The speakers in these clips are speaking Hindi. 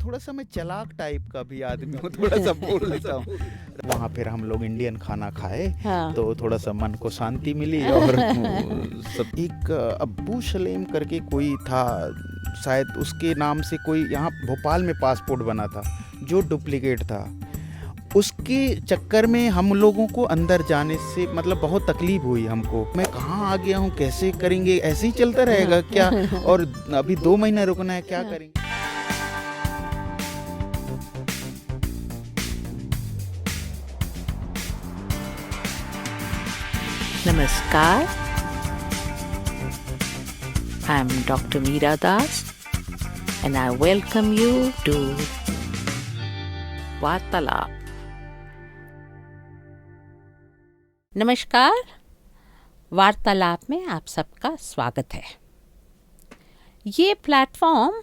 थोड़ा सा मैं चालाक टाइप का भी आदमी हूँ, थोड़ा सा बोल लेता हूँ। वहाँ फिर हम लोग इंडियन खाना खाए, हाँ। तो थोड़ा सा मन को शांति मिली। और सब एक अब्बू सलेम करके कोई था, शायद उसके नाम से कोई यहाँ भोपाल में पासपोर्ट बना था जो डुप्लीकेट था। उसके चक्कर में हम लोगों को अंदर जाने से मतलब बहुत तकलीफ हुई हमको। मैं कहाँ आ गया हूँ, कैसे करेंगे, ऐसे ही चलता रहेगा क्या? और अभी 2 महीना रुकना है, क्या करेंगे? नमस्कार, I am Dr. Meera Das and I welcome you to वार्तालाप। नमस्कार, वार्तालाप में आप सबका स्वागत है। ये प्लेटफॉर्म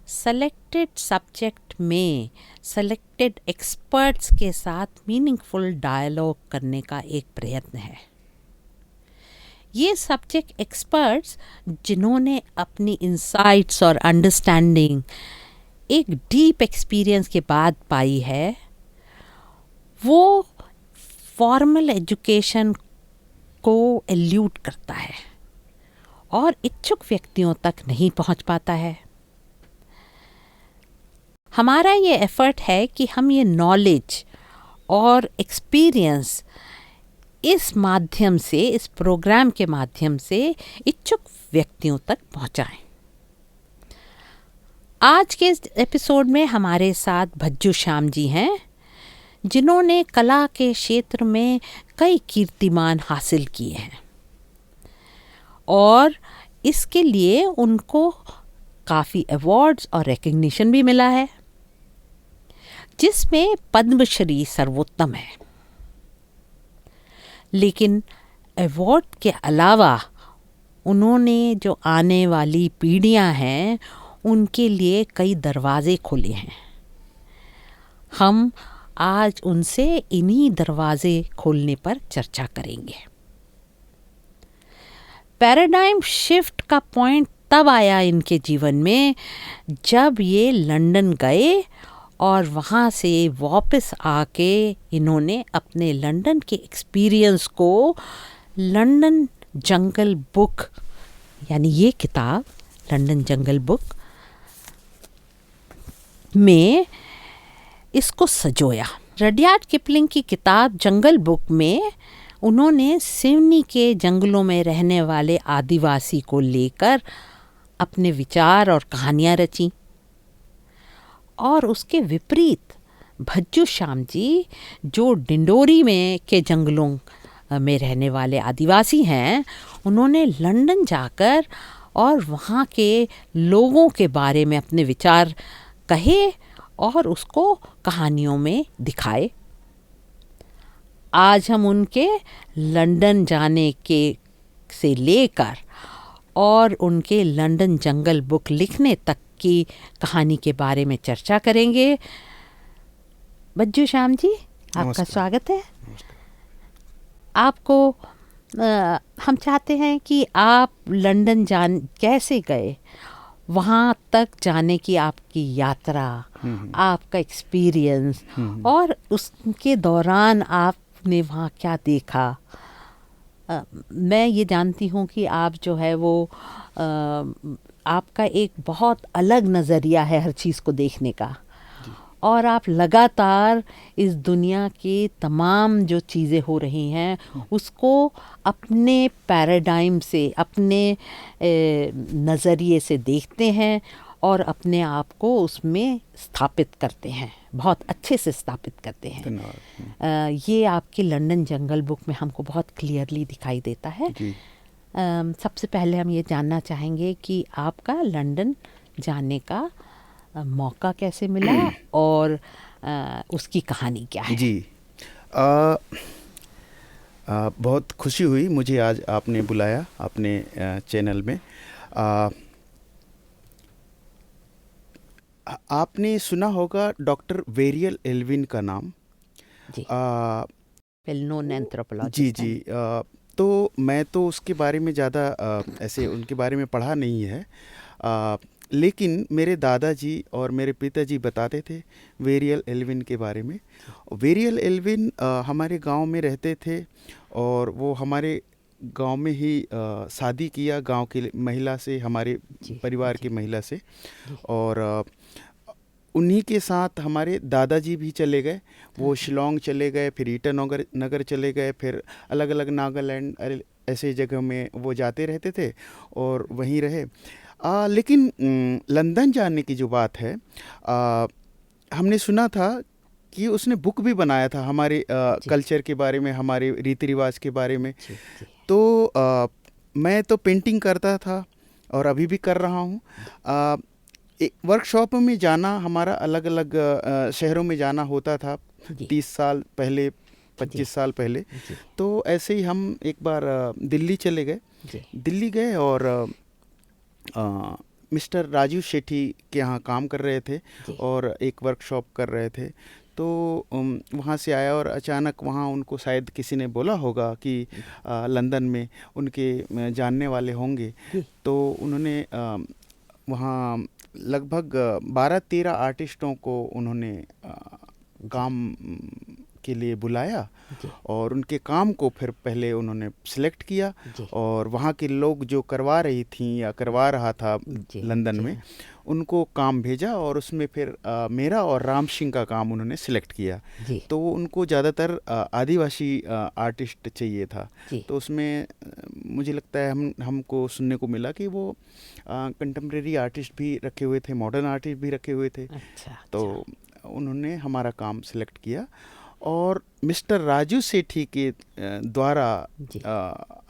सेलेक्टेड सब्जेक्ट में सेलेक्टेड एक्सपर्ट्स के साथ मीनिंगफुल डायलॉग करने का एक प्रयत्न है। ये सब्जेक्ट एक्सपर्ट्स जिन्होंने अपनी इंसाइट्स और अंडरस्टैंडिंग एक डीप एक्सपीरियंस के बाद पाई है, वो फॉर्मल एजुकेशन को एल्यूट करता है और इच्छुक व्यक्तियों तक नहीं पहुंच पाता है। हमारा ये एफर्ट है कि हम ये नॉलेज और एक्सपीरियंस इस माध्यम से, इस प्रोग्राम के माध्यम से इच्छुक व्यक्तियों तक पहुंचाएं। आज के इस एपिसोड में हमारे साथ भज्जू श्याम जी हैं, जिन्होंने कला के क्षेत्र में कई कीर्तिमान हासिल किए हैं और इसके लिए उनको काफ़ी अवार्ड्स और रिकग्निशन भी मिला है, जिसमें पद्मश्री सर्वोत्तम है। लेकिन अवार्ड के अलावा उन्होंने जो आने वाली पीढ़ियां हैं उनके लिए कई दरवाजे खोले हैं। हम आज उनसे इन्हीं दरवाजे खोलने पर चर्चा करेंगे। पैराडाइम शिफ्ट का पॉइंट तब आया इनके जीवन में जब ये लंदन गए और वहाँ से वापस आके इन्होंने अपने लंदन के एक्सपीरियंस को लंदन जंगल बुक, यानी ये किताब लंदन जंगल बुक में इसको सजोया। रडियार्ड किपलिंग की किताब जंगल बुक में उन्होंने सिवनी के जंगलों में रहने वाले आदिवासी को लेकर अपने विचार और कहानियाँ रची। और उसके विपरीत भज्जू श्याम जी, जो डिंडोरी में के जंगलों में रहने वाले आदिवासी हैं, उन्होंने लंदन जाकर और वहाँ के लोगों के बारे में अपने विचार कहे और उसको कहानियों में दिखाए। आज हम उनके लंदन जाने के से लेकर और उनके लंदन जंगल बुक लिखने तक की कहानी के बारे में चर्चा करेंगे। भज्जू श्याम जी, आपका स्वागत है। आपको हम चाहते हैं कि आप लंदन कैसे गए, वहाँ तक जाने की आपकी यात्रा, आपका एक्सपीरियंस और उसके दौरान आपने वहाँ क्या देखा। मैं ये जानती हूँ कि आप जो है वो आपका एक बहुत अलग नज़रिया है हर चीज़ को देखने का, और आप लगातार इस दुनिया की तमाम जो चीज़ें हो रही हैं उसको अपने पैराडाइम से, अपने नज़रिए से देखते हैं और अपने आप को उसमें स्थापित करते हैं, बहुत अच्छे से स्थापित करते हैं। ये आपकी लंदन जंगल बुक में हमको बहुत क्लियरली दिखाई देता है। सबसे पहले हम ये जानना चाहेंगे कि आपका लंदन जाने का मौका कैसे मिला और उसकी कहानी क्या है। जी, बहुत खुशी हुई मुझे आज आपने बुलाया अपने चैनल में। आपने सुना होगा डॉक्टर वेरियल एल्विन का नाम। जी, वेल नोन एंथ्रोपोलॉजिस्ट। जी जी, तो मैं तो उसके बारे में ज़्यादा ऐसे उनके बारे में पढ़ा नहीं है, लेकिन मेरे दादाजी और मेरे पिताजी बताते थे वेरियल एल्विन के बारे में। वेरियल एल्विन हमारे गांव में रहते थे और वो हमारे गांव में ही शादी किया गांव की महिला से, हमारे जी परिवार की जी महिला से। जी। और उन्हीं के साथ हमारे दादाजी भी चले गए। वो शिलोंग चले गए, फिर ईटानगर नगर चले गए, फिर अलग अलग नागालैंड ऐसे जगह में वो जाते रहते थे और वहीं रहे। लेकिन लंदन जाने की जो बात है, हमने सुना था कि उसने बुक भी बनाया था हमारे जी कल्चर के बारे में, हमारे रीति रिवाज के बारे में। जी जी तो मैं तो पेंटिंग करता था और अभी भी कर रहा हूँ। एक वर्कशॉप में जाना, हमारा अलग अलग शहरों में जाना होता था जी 30 साल पहले, जी 25 साल पहले। जी तो ऐसे ही हम एक बार दिल्ली चले गए। जी दिल्ली गए और मिस्टर राजू शेट्टी के यहाँ काम कर रहे थे जी और एक वर्कशॉप कर रहे थे। तो वहाँ से आया और अचानक वहाँ उनको शायद किसी ने बोला होगा कि लंदन में उनके जानने वाले होंगे। जी तो उन्होंने वहाँ लगभग 12-13 आर्टिस्टों को उन्होंने काम के लिए बुलाया जी और उनके काम को फिर पहले उन्होंने सिलेक्ट किया जी और वहाँ के लोग जो करवा रही थी या करवा रहा था जी लंदन जी में, उनको काम भेजा और उसमें फिर मेरा और राम सिंह का काम उन्होंने सिलेक्ट किया। जी तो उनको ज़्यादातर आदिवासी आर्टिस्ट चाहिए था। जी। तो उसमें मुझे लगता है हमको सुनने को मिला कि वो कंटेम्प्रेरी आर्टिस्ट भी रखे हुए थे, मॉडर्न आर्टिस्ट भी रखे हुए थे। अच्छा तो उन्होंने हमारा काम सिलेक्ट किया और मिस्टर राजू सेठी के द्वारा जी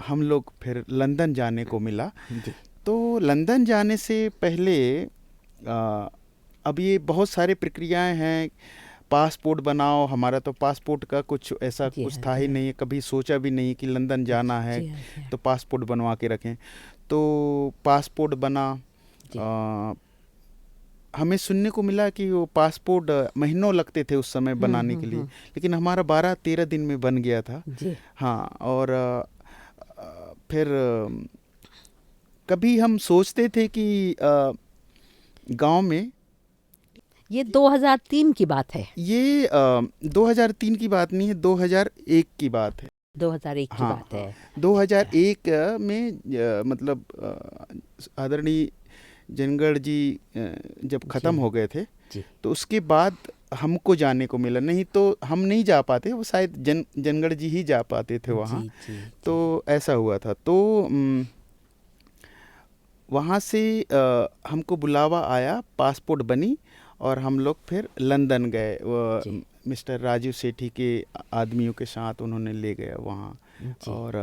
हम लोग फिर लंदन जाने को मिला। जी तो लंदन जाने से पहले अब ये बहुत सारे प्रक्रियाएं हैं। पासपोर्ट बनाओ, हमारा तो पासपोर्ट का कुछ ऐसा जी कुछ हाँ था जी ही हाँ नहीं, कभी सोचा भी नहीं कि लंदन जाना है जी हाँ जी हाँ तो पासपोर्ट बनवा के रखें। तो पासपोर्ट बना। जी हमें सुनने को मिला कि वो पासपोर्ट महीनों लगते थे उस समय बनाने के लिए, लेकिन हमारा 12-13 दिन में बन गया था। जी हाँ। और फिर कभी हम सोचते थे कि गांव में, ये 2003 की बात है। ये 2003 की बात नहीं है, 2001 की बात है। 2001 की हाँ बात हाँ, है। 2001 में मतलब आदरणीय जनगढ़ जी जब ख़त्म जी हो गए थे जी तो उसके बाद हमको जाने को मिला। नहीं तो हम नहीं जा पाते, वो शायद जनगढ़ जी ही जा पाते थे वहाँ। जी जी तो ऐसा हुआ था। तो वहाँ से हमको बुलावा आया, पासपोर्ट बनी और हम लोग फिर लंदन गए। जी मिस्टर राजू सेठी के आदमियों के साथ उन्होंने ले गया वहाँ जी। और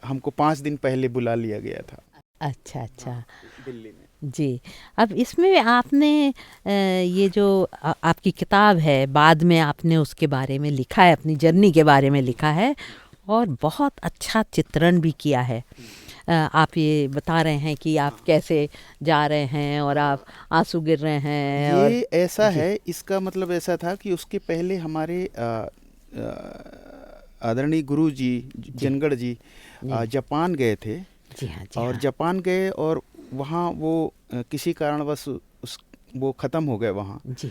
हमको 5 दिन पहले बुला लिया गया था अच्छा अच्छा दिल्ली में। जी। अब इसमें आपने ये जो आपकी किताब है, बाद में आपने उसके बारे में लिखा है, अपनी जर्नी के बारे में लिखा है और बहुत अच्छा चित्रण भी किया है। आप ये बता रहे हैं कि आप कैसे जा रहे हैं और आप आंसू गिर रहे हैं। ये और ऐसा जी है, इसका मतलब ऐसा था कि उसके पहले हमारे आदरणीय गुरु जी जी जनगढ़ जी जी जापान गए थे जी हाँ जी और हाँ जापान गए और वहाँ वो किसी कारणवश वो ख़त्म हो गए वहाँ। जी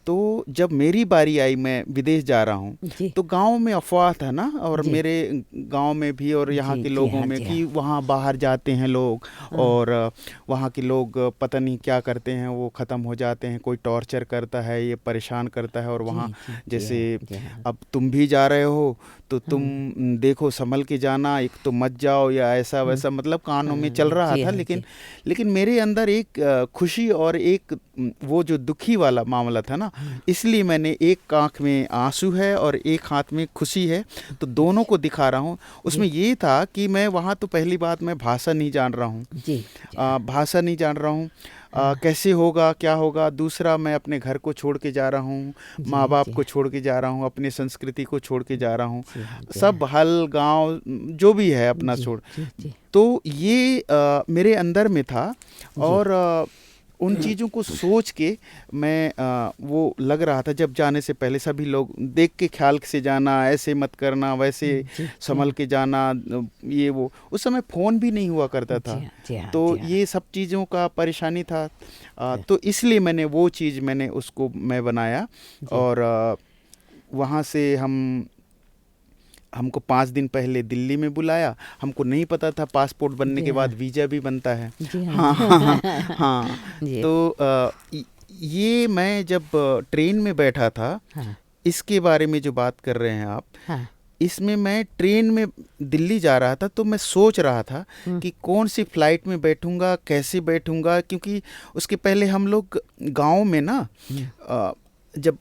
तो जब मेरी बारी आई, मैं विदेश जा रहा हूँ, जी तो गांव में अफवाह था ना, और जी मेरे गांव में भी और यहाँ जी के जी लोगों हाँ में जी कि हाँ वहाँ बाहर जाते हैं लोग और वहाँ के लोग पता नहीं क्या करते हैं, वो ख़त्म हो जाते हैं, कोई टॉर्चर करता है, ये परेशान करता है। और वहाँ जी जी जैसे जी हाँ अब तुम भी जा रहे हो तो तुम देखो संभल के जाना, एक तो मत जाओ या ऐसा वैसा, मतलब कानों में चल रहा जी था। हाँ लेकिन मेरे अंदर एक खुशी और एक वो जो दुखी वाला मामला था ना, इसलिए मैंने एक आँख में आंसू है और एक हाथ में खुशी है, तो दोनों को दिखा रहा हूँ। उसमें ये था कि मैं वहाँ तो पहली बात मैं भाषा नहीं जान रहा हूँ, जी भाषा नहीं जान रहा हूँ, कैसे होगा क्या होगा। दूसरा, मैं अपने घर को छोड़ के जा रहा हूँ, माँ बाप को छोड़ के जा रहा हूँ, अपनी संस्कृति को छोड़ के जा रहा हूँ, सब हल गांव जो भी है अपना छोड़। जी जी तो ये मेरे अंदर में था। और उन चीज़ों को सोच के मैं वो लग रहा था जब जाने से पहले सभी लोग देख के ख्याल से जाना, ऐसे मत करना, वैसे जी संभल के जाना, ये वो उस समय फ़ोन भी नहीं हुआ करता जी था। हाँ जी हाँ तो जी हाँ ये सब चीज़ों का परेशानी था। जी तो इसलिए मैंने वो चीज़ मैंने उसको मैं बनाया। जी और वहाँ से हमको 5 दिन पहले दिल्ली में बुलाया। हमको नहीं पता था पासपोर्ट बनने जी के हाँ बाद वीज़ा भी बनता है। जी हाँ हाँ जी हाँ हाँ हाँ। जी तो ये मैं जब ट्रेन में बैठा था, हाँ इसके बारे में जो बात कर रहे हैं आप, हाँ इसमें मैं ट्रेन में दिल्ली जा रहा था तो मैं सोच रहा था कि कौन सी फ़्लाइट में बैठूंगा, कैसे बैठूंगा, क्योंकि उसके पहले हम लोग गांव में ना हम्म, जब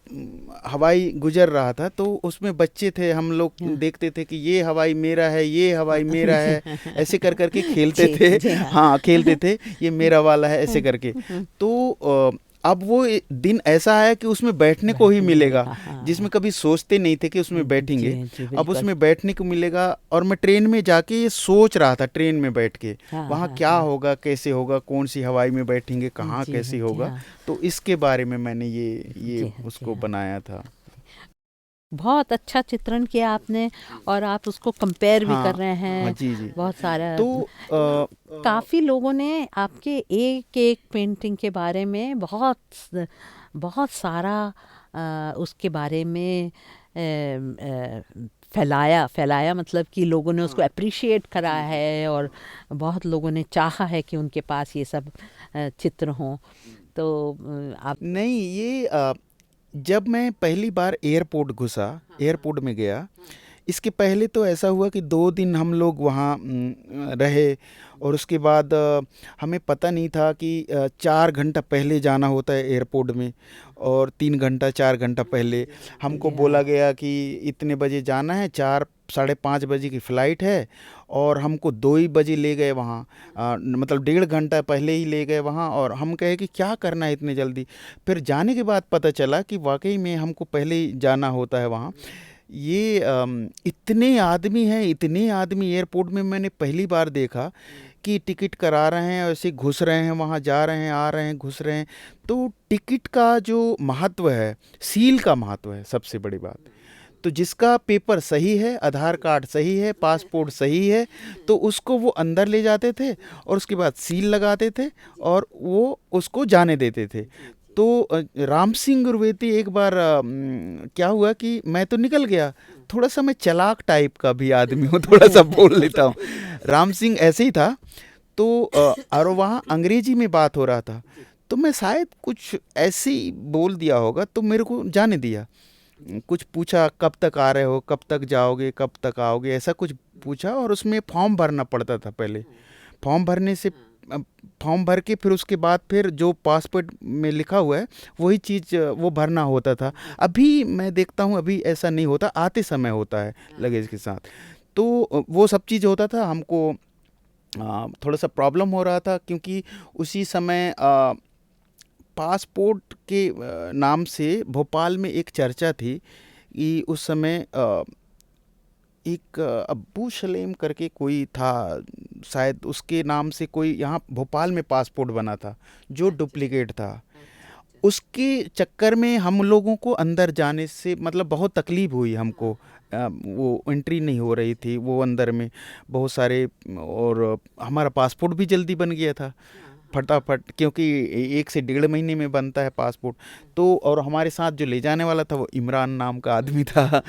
हवाई गुजर रहा था तो उसमें बच्चे थे, हम लोग हाँ देखते थे कि ये हवाई मेरा है, ये हवाई मेरा है, ऐसे कर करके खेलते जी थे। जी हाँ हाँ खेलते थे, ये मेरा वाला है ऐसे करके। तो अब वो दिन ऐसा है कि उसमें बैठने को ही बैठने मिलेगा, मिलेगा हाँ जिसमें कभी सोचते नहीं थे कि उसमें जी बैठेंगे। जी अब बिल्कुल उसमें बैठने को मिलेगा और मैं ट्रेन में जाके ये सोच रहा था, ट्रेन में बैठ के हाँ वहाँ हाँ क्या हाँ होगा, कैसे होगा, कौन सी हवाई में बैठेंगे, कहाँ जी कैसे हाँ जी होगा। हाँ तो इसके बारे में मैंने ये जी हाँ जी उसको हाँ बनाया था। बहुत अच्छा चित्रण किया आपने और आप उसको कंपेयर भी कर हाँ रहे हाँ हैं जी जी। बहुत सारा। तो काफ़ी लोगों ने आपके एक एक पेंटिंग के बारे में बहुत सारा उसके बारे में फैलाया फैलाया मतलब कि लोगों ने उसको अप्रिशिएट करा है और बहुत लोगों ने चाहा है कि उनके पास ये सब चित्र हों। तो आप नहीं, ये जब मैं पहली बार एयरपोर्ट घुसा, एयरपोर्ट में गया, इसके पहले तो ऐसा हुआ कि 2 दिन हम लोग वहाँ रहे। और उसके बाद हमें पता नहीं था कि 4 घंटा पहले जाना होता है एयरपोर्ट में, और 3 घंटा 4 घंटा पहले हमको जी बोला हाँ गया कि इतने बजे जाना है, 4 साढ़े 5 बजे की फ़्लाइट है। और हमको 2 ही बजे ले गए वहाँ, मतलब 1.5 घंटा पहले ही ले गए वहाँ। और हम कहे कि क्या करना है इतने जल्दी। फिर जाने के बाद पता चला कि वाकई में हमको पहले ही जाना होता है वहाँ। ये इतने आदमी हैं, इतने आदमी एयरपोर्ट में मैंने पहली बार देखा कि टिकट करा रहे हैं, ऐसे घुस रहे हैं, वहाँ जा रहे हैं, आ रहे हैं, घुस रहे हैं। तो टिकट का जो महत्व है, सील का महत्व है सबसे बड़ी बात। तो जिसका पेपर सही है, आधार कार्ड सही है, पासपोर्ट सही है, तो उसको वो अंदर ले जाते थे और उसके बाद सील लगाते थे और वो उसको जाने देते थे। तो राम सिंह गुरवेती एक बार क्या हुआ कि मैं तो निकल गया, थोड़ा सा मैं चालाक टाइप का भी आदमी हूँ, थोड़ा सा बोल लेता हूँ। राम सिंह ऐसे ही था। तो और वहाँ अंग्रेजी में बात हो रहा था, तो मैं शायद कुछ ऐसे ही बोल दिया होगा, तो मेरे को जाने दिया। कुछ पूछा, कब तक आ रहे हो, कब तक जाओगे, कब तक आओगे, ऐसा कुछ पूछा। और उसमें फॉर्म भरना पड़ता था पहले। फॉर्म भरने से फॉर्म भर के फिर उसके बाद फिर जो पासपोर्ट में लिखा हुआ है वही चीज़ वो भरना होता था। अभी मैं देखता हूँ अभी ऐसा नहीं होता, आते समय होता है लगेज के साथ। तो वो सब चीज़ होता था। हमको थोड़ा सा प्रॉब्लम हो रहा था क्योंकि उसी समय पासपोर्ट के नाम से भोपाल में एक चर्चा थी कि उस समय एक अब्बू सलेम करके कोई था, शायद उसके नाम से कोई यहाँ भोपाल में पासपोर्ट बना था जो डुप्लीकेट था। उसके चक्कर में हम लोगों को अंदर जाने से मतलब बहुत तकलीफ हुई हमको। वो एंट्री नहीं हो रही थी वो अंदर में बहुत सारे। और हमारा पासपोर्ट भी जल्दी बन गया था फटाफट, क्योंकि 1 से 1.5 महीने में बनता है पासपोर्ट। तो और हमारे साथ जो ले जाने वाला था वो इमरान नाम का आदमी था।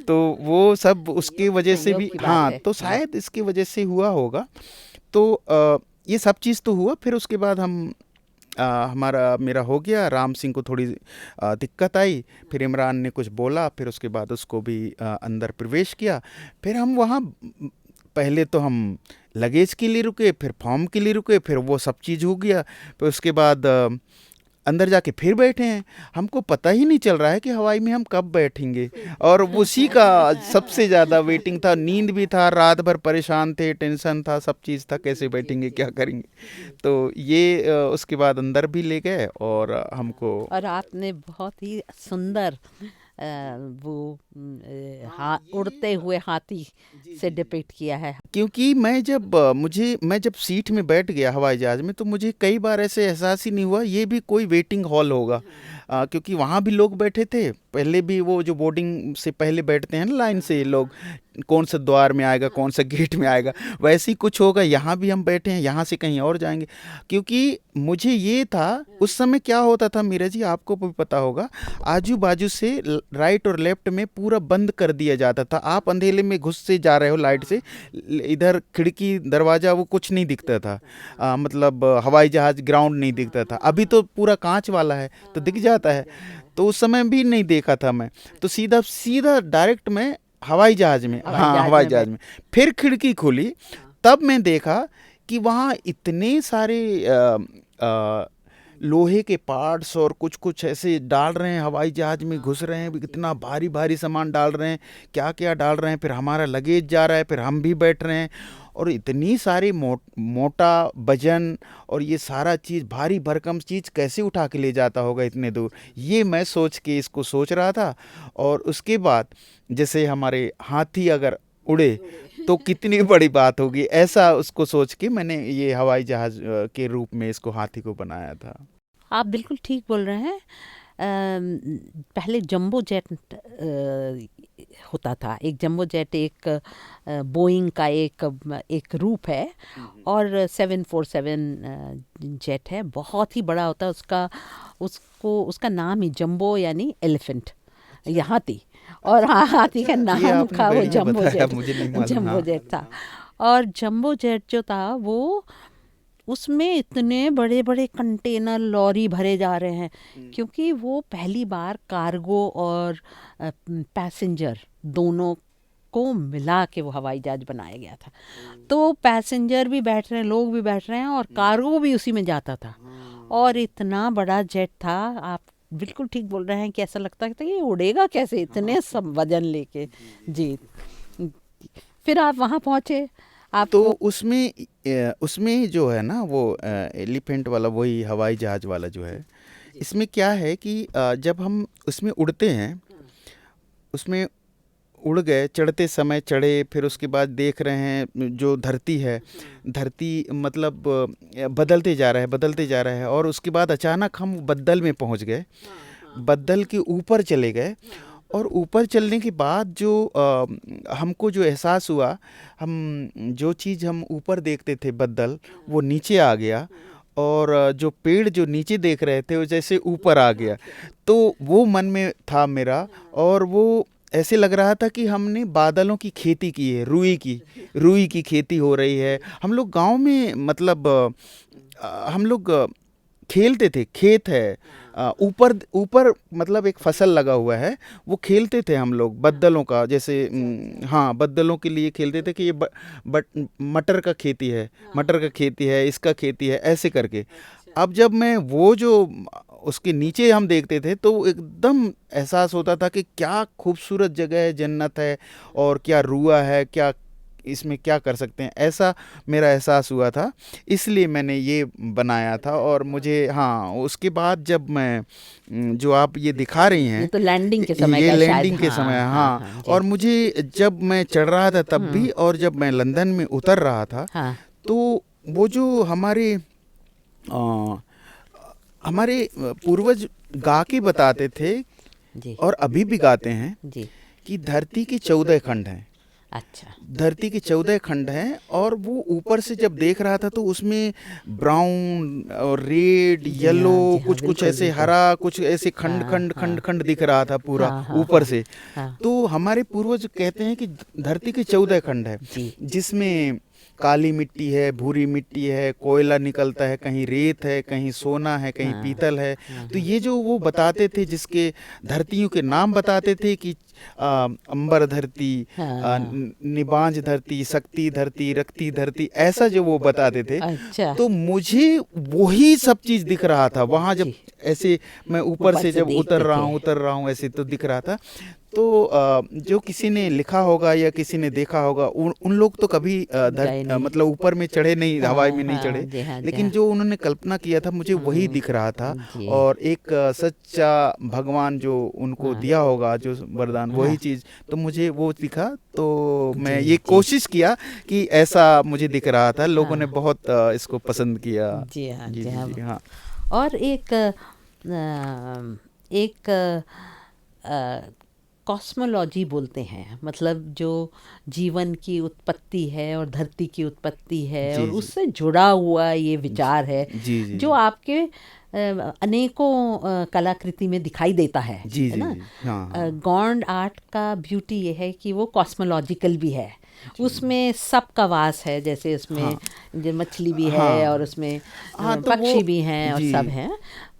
तो वो सब उसके वजह से संयोग भी, की बात हाँ, है तो हाँ शायद इसकी वजह से हुआ होगा। तो ये सब चीज़ तो हुआ। फिर उसके बाद हमारा मेरा हो गया। राम सिंह को थोड़ी दिक्कत आई, फिर इमरान ने कुछ बोला, फिर उसके बाद उसको भी अंदर प्रवेश किया। फिर हम वहाँ पहले तो हम लगेज के लिए रुके, फिर फॉर्म के लिए रुके, फिर वो सब चीज़ हो गया। फिर उसके बाद अंदर जाके फिर बैठे हैं। हमको पता ही नहीं चल रहा है कि हवाई में हम कब बैठेंगे। और उसी का सबसे ज़्यादा वेटिंग था, नींद भी था, रात भर परेशान थे, टेंशन था, सब चीज़ था, कैसे बैठेंगे, क्या करेंगे। तो ये उसके बाद अंदर भी ले गए और हमको। और आपने बहुत ही सुंदर वो उड़ते हुए हाथी से डिपिक्ट किया है। क्योंकि मैं जब सीट में बैठ गया हवाई जहाज में, तो मुझे कई बार ऐसे एहसास ही नहीं हुआ ये भी कोई वेटिंग हॉल होगा। क्योंकि वहाँ भी लोग बैठे थे पहले भी, वो जो बोर्डिंग से पहले बैठते हैं ना लाइन से लोग, कौन सा द्वार में आएगा, कौन सा गेट में आएगा, वैसे ही कुछ होगा। यहाँ भी हम बैठे हैं, यहाँ से कहीं और जाएंगे। क्योंकि मुझे ये था, उस समय क्या होता था मीरा जी, आपको भी पता होगा, आजू बाजू से राइट और लेफ्ट में पूरा बंद कर दिया जाता था। आप अंधेले में घुस से जा रहे हो लाइट से, इधर खिड़की दरवाजा वो कुछ नहीं दिखता था। मतलब हवाई जहाज ग्राउंड नहीं दिखता था। अभी तो पूरा कांच वाला है तो दिख जाता है, तो उस समय भी नहीं देखा था मैं। तो सीधा सीधा डायरेक्ट मैं हवाई जहाज में, हाँ हवाई जहाज में, फिर खिड़की खुली, तब मैं देखा कि वहाँ इतने सारे लोहे के पार्ट्स और कुछ कुछ ऐसे डाल रहे हैं, हवाई जहाज में घुस रहे हैं, इतना भारी भारी सामान डाल रहे हैं, क्या क्या डाल रहे हैं। फिर हमारा लगेज जा रहा है, फिर हम भी बैठ रहे हैं, और इतनी सारी मोटा वजन, और ये सारा चीज़ भारी भरकम चीज़ कैसे उठा के ले जाता होगा इतने दूर, ये मैं सोच के इसको सोच रहा था। और उसके बाद जैसे हमारे हाथी अगर उड़े तो कितनी बड़ी बात होगी, ऐसा उसको सोच के मैंने ये हवाई जहाज के रूप में इसको हाथी को बनाया था। आप बिल्कुल ठीक बोल रहे हैं। पहले जंबो जेट होता था। एक जंबो जेट एक बोइंग का एक रूप है, और 747 जेट है, बहुत ही बड़ा होता है। उसका नाम ही जंबो यानी एलिफेंट, ये हाथी, और हाथी का नाम था वो जंबो जेट, जंबो जेट था। और जंबो जेट जो था वो, उसमें इतने बड़े बड़े कंटेनर लॉरी भरे जा रहे हैं, क्योंकि वो पहली बार कार्गो और पैसेंजर दोनों को मिला के वो हवाई जहाज बनाया गया था। तो पैसेंजर भी बैठ रहे हैं, लोग भी बैठ रहे हैं, और कार्गो भी उसी में जाता था। और इतना बड़ा जेट था, आप बिल्कुल ठीक बोल रहे हैं कि ऐसा लगता था ये उड़ेगा कैसे इतने सब वजन लेके। जी, फिर आप वहाँ पहुँचे, आप तो उसमें जो है ना वो एलिफेंट वाला, वही हवाई जहाज वाला जो है, इसमें क्या है कि जब हम उसमें उड़ते हैं, उसमें उड़ गए, चढ़ते समय चढ़े, फिर उसके बाद देख रहे हैं जो धरती है, धरती मतलब बदलते जा रहा है, और उसके बाद अचानक हम बद्दल में पहुंच गए, बद्दल के ऊपर चले गए। और ऊपर चलने के बाद जो हमको जो एहसास हुआ, हम जो चीज़ हम ऊपर देखते थे बद्दल, वो नीचे आ गया, और जो पेड़ जो नीचे देख रहे थे वो जैसे ऊपर आ गया। तो वो मन में था मेरा, और वो ऐसे लग रहा था कि हमने बादलों की खेती की है, रुई की खेती हो रही है। हम लोग गांव में, मतलब हम लोग खेलते थे, खेत है ऊपर ऊपर, मतलब एक फसल लगा हुआ है, वो खेलते थे हम लोग बद्दलों का, जैसे हाँ बद्दलों के लिए खेलते थे कि ये मटर का खेती है, इसका खेती है, ऐसे करके। अब जब मैं वो जो उसके नीचे हम देखते थे, तो एकदम एहसास होता था कि क्या खूबसूरत जगह है, जन्नत है, और क्या रुआ है, क्या इसमें क्या कर सकते हैं, ऐसा मेरा एहसास हुआ था। इसलिए मैंने ये बनाया था। और मुझे, हाँ, उसके बाद जब मैं जो आप ये दिखा रही हैं, ये तो लैंडिंग के समय ये का लैंडिंग शायद, के समय, हाँ। और मुझे जब मैं चढ़ रहा था तब भी, और जब मैं लंदन में उतर रहा था, तो वो जो हमारे पूर्वज गा के बताते थे जी, और अभी भी गाते हैं जी, कि धरती के 14 खंड हैं। अच्छा, धरती के 14 खंड हैं, और वो ऊपर से जब देख रहा था तो उसमें ब्राउन और रेड, येलो, कुछ कुछ ऐसे हरा, कुछ ऐसे खंड खंड खंड खंड दिख रहा था पूरा ऊपर से। तो हमारे पूर्वज कहते हैं कि धरती के 14 खंड है, जिसमें काली मिट्टी है, भूरी मिट्टी है, कोयला निकलता है, कहीं रेत है, कहीं सोना है, कहीं पीतल है। तो ये जो वो बताते थे, जिसके धरतियों के नाम बताते थे कि अंबर धरती, हाँ। निबांज धरती, शक्ति धरती, रक्ति धरती, ऐसा जो वो बताते थे। अच्छा। तो मुझे वही सब चीज दिख रहा था वहाँ, जब जी। ऐसे मैं ऊपर से जब देखते उतर थे। रहा हूँ ऐसे तो दिख रहा था। तो जो किसी ने लिखा होगा या किसी ने देखा होगा, उन लोग तो कभी गए नहीं। मतलब ऊपर में चढ़े नहीं, हवाई में नहीं हाँ, चढ़े, जी हाँ, जी लेकिन हाँ। जो उन्होंने कल्पना किया था मुझे वही दिख रहा था। जी। और एक सच्चा भगवान जो उनको हाँ। दिया होगा जो वरदान, वही हाँ। चीज तो मुझे वो दिखा। तो मैं जी, ये जी। कोशिश किया कि ऐसा मुझे दिख रहा था। लोगों ने हाँ। बहुत इसको पसंद किया। जी हाँ, जी जी जी हाँ। जी हाँ। और एक कॉस्मोलॉजी बोलते हैं, मतलब जो जीवन की उत्पत्ति है और धरती की उत्पत्ति है जी और जी उससे जुड़ा हुआ ये विचार है जी जी जो आपके अनेकों कलाकृति में दिखाई देता है जी जी ना। जी हाँ हाँ गॉन्ड आर्ट का ब्यूटी ये है कि वो कॉस्मोलॉजिकल भी है, उसमें सबका वास है, जैसे उसमें हाँ जो मछली भी है हाँ और उसमें हाँ। तो पक्षी वो भी हैं और जी, सब हैं,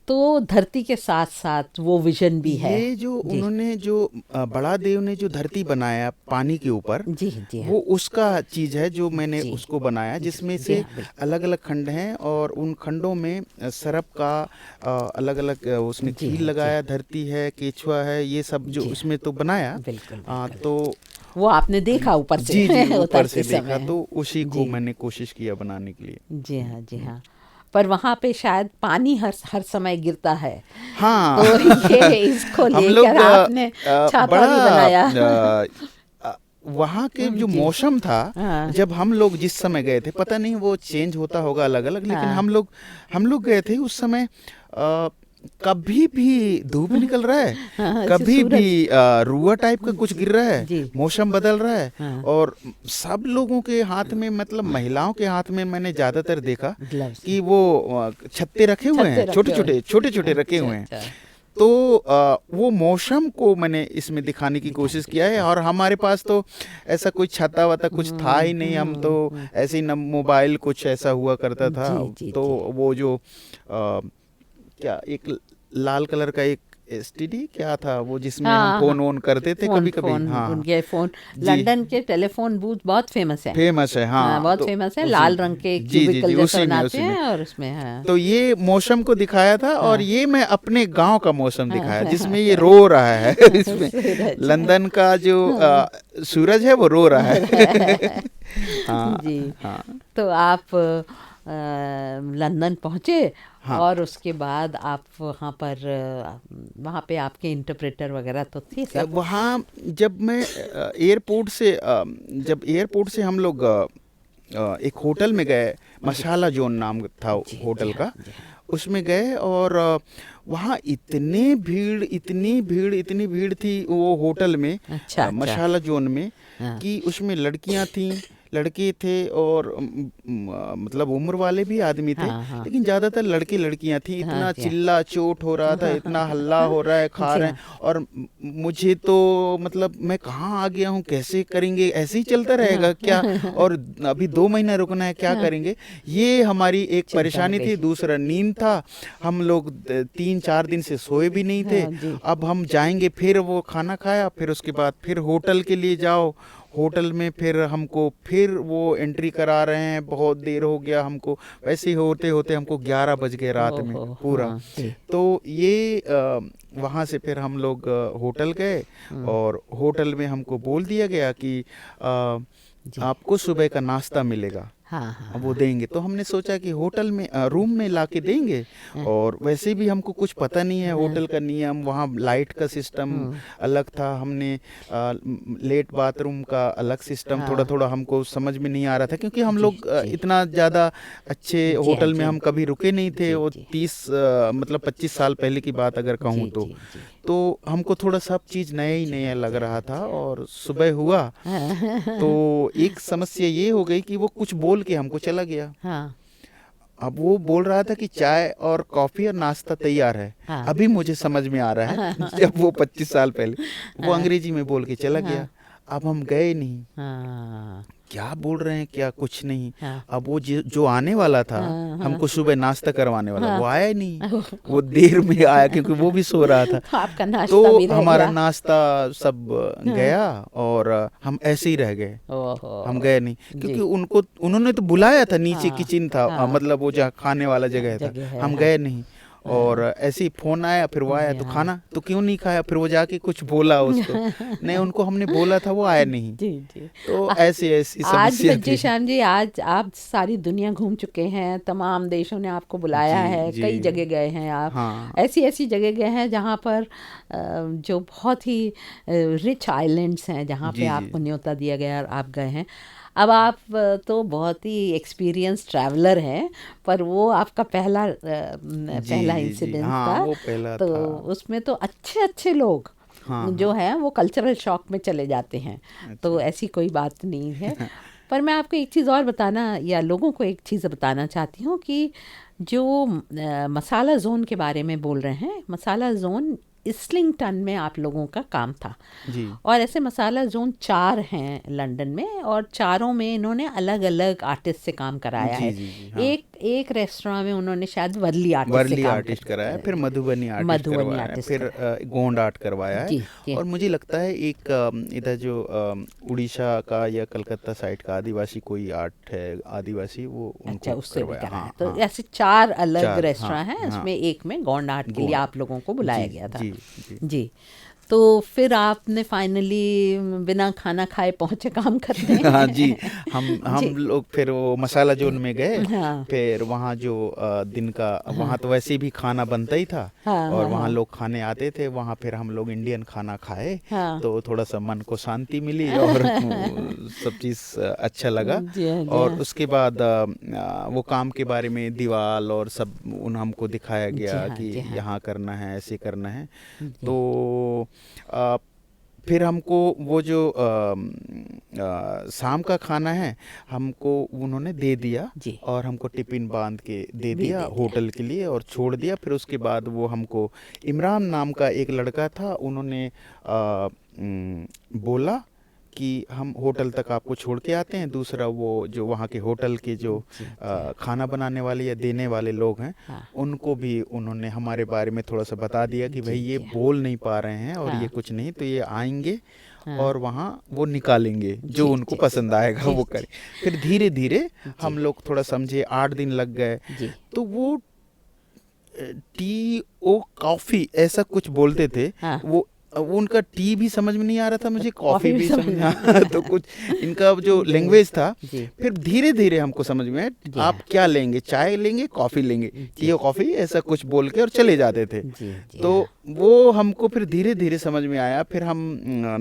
तो धरती के साथ साथ वो विजन भी है। ये जो जी उन्होंने जो बड़ा देव ने जो धरती बनाया पानी के ऊपर, जी जी हाँ वो उसका चीज है जो मैंने जी उसको बनाया, जिसमें जी से हाँ बिल्कुल। अलग अलग खंड हैं और उन खंडों में सरप का अलग अलग उसने जी खील हाँ जी लगाया, धरती है, केचुआ है, ये सब जो जी उसमें तो बनाया। बिल्कुल बिल्कुल। तो वो आपने देखा ऊपर से जी जी ऊपर उतरते से देखा, समय। तो उसी को जी मैंने कोशिश किया बनाने के लिए। जी हाँ जी हाँ। पर वहाँ पे शायद पानी हर समय गिरता है, हाँ तो ये इसको हम लोग लेकर आपने छाता बड़ा भी बनाया। वहाँ के जो जी मौसम था, हाँ जब हम लोग जिस समय गए थे, पता नहीं वो चेंज होता होगा अलग अलग, लेकिन हाँ हम लोग गए थे उस समय कभी भी धूप निकल रहा है, हाँ, ऐसे कभी सूरज। भी रुआ टाइप का कुछ गिर रहा जी है, मौसम बदल रहा है। हाँ। और सब लोगों के हाथ में, मतलब महिलाओं के हाथ में मैंने ज्यादातर देखा ग्लव्स कि वो छत्ते रखे हुए हैं, छोटे छोटे रखे हुए हैं। तो वो मौसम को मैंने इसमें दिखाने की कोशिश किया है। और हमारे पास तो ऐसा कोई छाता वाता कुछ था ही नहीं, हम तो ऐसे ही न मोबाइल कुछ ऐसा हुआ करता था। जी जी तो जी। वो जो क्या एक लाल कलर का एक एसटीडी क्या था वो, जिसमें हम हाँ फोन ऑन करते थे फोन कभी कभी। फोन हाँ उनके फोन, जी लंदन के टेलीफोन बूथ बहुत फेमस है। फेमस है। हाँ हाँ बहुत तो फेमस है, उसी लाल रंग के जी जी क्यूबिकल जी जैसा उसी में बनाते उसी में। हैं और उसमें हाँ तो ये मौसम को दिखाया था। और हाँ ये मैं अपने गांव का मौसम हाँ दिखाया, हाँ जिसमें ये रो रहा है इसमें सूरज लंदन का जो सूरज है वो रो रहा है। हाँ जी। हाँ तो आप लंदन पहुँचे हाँ और उसके बाद आप वहाँ पे आपके इंटरप्रेटर वगैरह तो थे सब। वहाँ जब मैं एयरपोर्ट से हम लोग एक होटल में गए, मसाला जोन नाम था जी होटल हाँ का, जी हाँ। उसमें गए। और वहाँ इतनी भीड़ थी वो होटल में, अच्छा अच्छा मसाला जोन में, हाँ कि उसमें लड़कियां थीं, लड़के थे और मतलब उम्र वाले भी आदमी थे, हाँ हाँ लेकिन ज़्यादातर लड़कियां थी। हाँ इतना जी हाँ। चिल्ला चोट हो रहा था, इतना हल्ला हो रहा है, खा जी रहे हाँ। हैं। और मुझे तो मतलब मैं कहाँ आ गया हूँ, कैसे करेंगे, ऐसे ही चलता रहेगा क्या, और अभी 2 महीना रुकना है, क्या करेंगे, ये हमारी एक चिंता हो परेशानी गई। थी। दूसरा नींद था, हम लोग 3-4 दिन से सोए भी नहीं थे। हाँ जी अब हम जाएंगे, फिर वो खाना खाया, फिर उसके बाद फिर होटल के लिए जाओ, होटल में फिर हमको फिर वो एंट्री करा रहे हैं, बहुत देर हो गया हमको। वैसे ही होते होते हमको 11 बज गए रात में ओहो, पूरा। हाँ जी तो ये वहाँ से फिर हम लोग होटल गए, और होटल में हमको बोल दिया गया कि जी आपको सुबह का नाश्ता मिलेगा, हाँ हाँ अब वो देंगे। तो हमने सोचा कि होटल में रूम में लाके देंगे, हाँ। और वैसे भी हमको कुछ पता नहीं है होटल का नियम, वहाँ लाइट का सिस्टम अलग था, हमने लेट बाथरूम का अलग सिस्टम, हाँ। थोड़ा थोड़ा हमको समझ में नहीं आ रहा था, क्योंकि हम जी, लोग जी। इतना ज़्यादा अच्छे जी हाँ, होटल में जी। हम कभी रुके नहीं थे। जी, वो जी। 30 मतलब 25 साल पहले की बात अगर कहूँ जी तो जी जी तो हमको थोड़ा सब चीज़ नया ही नया लग रहा था। और सुबह हुआ तो एक समस्या ये हो गई कि वो कुछ बोल के हमको चला गया। हाँ अब वो बोल रहा था कि चाय और कॉफ़ी और नाश्ता तैयार है। हाँ। अभी मुझे समझ में आ रहा है जब वो 25 साल पहले वो अंग्रेजी में बोल के चला गया। अब हम गए नहीं, हाँ क्या बोल रहे हैं, क्या कुछ नहीं। हाँ। अब वो जो आने वाला था, हाँ, हमको सुबह नाश्ता करवाने वाला, हाँ। वो आया ही नहीं। वो देर में आया क्योंकि वो भी सो रहा था। तो आपका नाश्ता तो भी रह हमारा गया। नाश्ता सब गया और हम ऐसे ही रह गए, ओहो। हम गए नहीं क्योंकि जी। उन्होंने तो बुलाया था, नीचे हाँ, किचन था, हाँ। मतलब वो जहाँ खाने वाला जगह था, जगह है, हम हाँ। गए नहीं। और ऐसे ही फोन आया, फिर वो आया तो हाँ। खाना तो क्यों नहीं खाया, फिर वो जाके कुछ बोला उसको, नहीं उनको हमने बोला था, वो आया नहीं। जी जी। तो आ- ऐसी ऐसी आज समस्या बच्चू थी। श्याम जी, आज आप सारी दुनिया घूम चुके हैं, तमाम देशों ने आपको बुलाया जी है, जी। कई जगह गए हैं आप। हाँ ऐसी ऐसी जगह गए हैं जहाँ पर जो बहुत ही रिच आइलैंड्स हैं, जहाँ पे जी जी आपको न्योता दिया गया और आप गए हैं। अब आप तो बहुत ही एक्सपीरियंस ट्रैवलर हैं, पर वो आपका पहला जी जी। इंसिडेंट हाँ था। वो पहला तो था। उसमें तो अच्छे अच्छे लोग हाँ जो हाँ। हैं वो कल्चरल शॉक में चले जाते हैं। तो अच्छा। ऐसी कोई बात नहीं है। पर मैं आपको एक चीज़ और बताना, या लोगों को एक चीज़ बताना चाहती हूँ कि जो मसाला जोन के बारे में बोल रहे हैं, मसाला जोन इस्लिंगटन में आप लोगों का काम था। जी और ऐसे मसाला जोन 4 हैं लंदन में, और चारों में इन्होंने अलग अलग आर्टिस्ट से काम कराया जी है। जी जी। हाँ, एक रेस्टोरेंट में उन्होंने शायद वर्ली आर्टिस्ट से वर्ली काम आर्टिस्ट कराया, फिर मधुबनी आर्टिस्ट मधुबनी करवाया है, आर्टिस्ट फिर कराया। गोंड आर्ट करवाया है। जी जी। और मुझे लगता है एक इधर जो उड़ीसा का या कलकत्ता साइड का आदिवासी कोई आर्ट है, आदिवासी, वो अच्छा, उनको उससे भी करवाया। कराया। हाँ तो हाँ। ऐसे 4 अलग 4 हाँ रेस्टोरेंट हैं, हाँ। उसमें एक में गौंड आर्ट के लिए गोंड। आप लोगों को बुलाया जी गया था। जी जी। जी। तो फिर आपने फाइनली बिना खाना खाए पहुंचे काम करने। हाँ जी। हम जी। लोग फिर वो मसाला जोन में गए। हाँ फिर वहाँ जो दिन का, हाँ वहाँ तो वैसे भी खाना बनता ही था, हाँ और हाँ वहाँ हाँ लोग खाने आते थे। वहाँ फिर हम लोग इंडियन खाना खाए, हाँ। तो थोड़ा सा मन को शांति मिली और सब चीज़ अच्छा लगा। जी हाँ जी और हाँ। उसके बाद वो काम के बारे में दीवार और सब हमको दिखाया जी गया हाँ कि जी हाँ। यहाँ करना है, ऐसे करना है। जी तो अ, फिर हमको वो जो शाम का खाना है, हमको उन्होंने दे दिया, जी। और हमको टिफिन बांध के दे भी दिया दे दिया। होटल के लिए और छोड़ दिया। फिर उसके बाद वो हमको, इमरान नाम का एक लड़का था, उन्होंने बोला कि हम होटल तक आपको छोड़ के आते हैं। दूसरा वो जो वहाँ के होटल के जो जी जी खाना बनाने वाले या देने वाले लोग हैं, हाँ उनको भी उन्होंने हमारे बारे में थोड़ा सा बता दिया कि जी भाई ये जी बोल नहीं पा रहे हैं और हाँ ये कुछ नहीं, तो ये आएंगे हाँ। और वहाँ वो निकालेंगे जो जी उनको जी पसंद आएगा जी वो जी करें। फिर धीरे धीरे जी हम लोग थोड़ा समझे, 8 दिन लग गए। जी तो वो टी ओ कॉफ़ी ऐसा कुछ बोलते थे। हाँ। वो उनका टी भी समझ में नहीं आ रहा था मुझे, कॉफ़ी कॉफ़ी भी भी समझ समझ में में आ नहीं आ तो कुछ इनका जो जी लैंग्वेज था। जी फिर धीरे धीरे हमको समझ में आया, जी आप क्या लेंगे, चाय लेंगे, कॉफ़ी लेंगे, जी टी और कॉफ़ी, ऐसा कुछ बोल के और चले जाते थे। जी जी तो हाँ। वो हमको फिर धीरे धीरे समझ में आया। फिर हम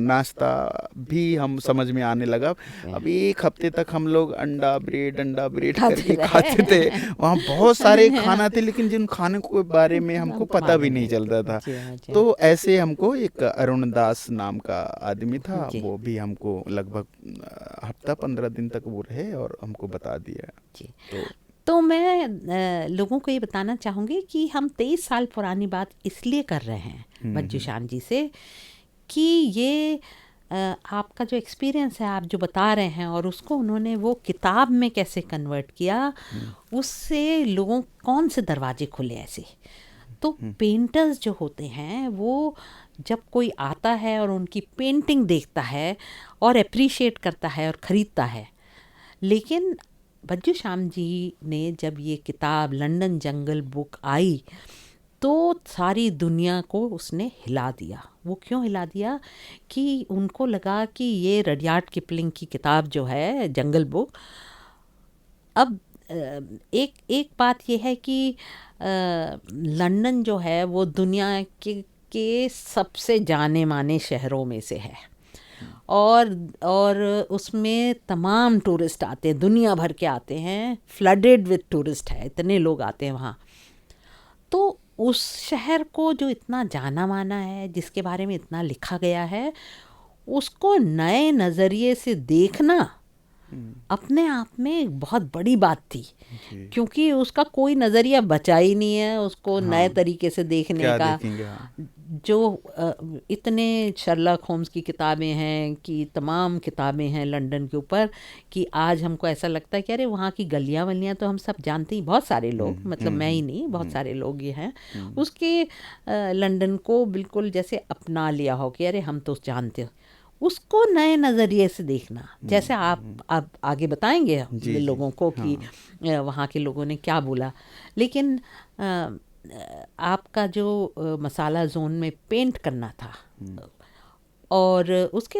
नाश्ता भी हम समझ में आने लगा। अब 1 हफ्ते तक हम लोग अंडा ब्रेड खाते करके रहे। खाते थे। वहाँ बहुत सारे खाना थे, लेकिन जिन खाने के बारे में हमको पता भी मालूम नहीं चलता था। जी हाँ जी हाँ। तो ऐसे हमको एक अरुण दास नाम का आदमी था, जी वो भी हमको लगभग हफ्ता 15 दिन तक वो रहे और हमको बता दिया। जी। तो तो मैं लोगों को ये बताना चाहूँगी कि हम 23 साल पुरानी बात इसलिए कर रहे हैं बच्चू श्याम जी से कि ये आपका जो एक्सपीरियंस है, आप जो बता रहे हैं, और उसको उन्होंने वो किताब में कैसे कन्वर्ट किया, उससे लोगों कौन से दरवाजे खुले ऐसे। तो पेंटर्स जो होते हैं, वो जब कोई आता है और उनकी पेंटिंग देखता है और अप्रिशिएट करता है और ख़रीदता है, लेकिन बच्चू श्याम जी ने जब ये किताब लंदन जंगल बुक आई तो सारी दुनिया को उसने हिला दिया। वो क्यों हिला दिया कि उनको लगा कि ये रडियार्ड किपलिंग की किताब जो है जंगल बुक, अब एक बात ये है कि लंदन जो है वो दुनिया के सबसे जाने माने शहरों में से है, और उसमें तमाम टूरिस्ट आते हैं, दुनिया भर के आते हैं, फ्लडेड विद टूरिस्ट है, इतने लोग आते हैं वहाँ। तो उस शहर को जो इतना जाना माना है, जिसके बारे में इतना लिखा गया है, उसको नए नज़रिए से देखना अपने आप में एक बहुत बड़ी बात थी, क्योंकि उसका कोई नज़रिया बचा ही नहीं है उसको नए तरीके से देखने क्या का। देखेंगे। हाँ जो इतने शर्लक होम्स की किताबें हैं कि तमाम किताबें हैं लंदन के ऊपर, कि आज हमको ऐसा लगता है कि अरे वहाँ की गलियाँ वलियाँ तो हम सब जानते ही, बहुत सारे लोग, मतलब मैं ही नहीं, बहुत सारे लोग ये हैं उसके लंदन को बिल्कुल जैसे अपना लिया हो कि अरे हम तो जानते हो। उसको नए नज़रिए से देखना, जैसे आप आगे बताएंगे जी, लोगों को कि वहाँ के लोगों ने क्या बोला। लेकिन आपका जो मसाला जोन में पेंट करना था, और उसके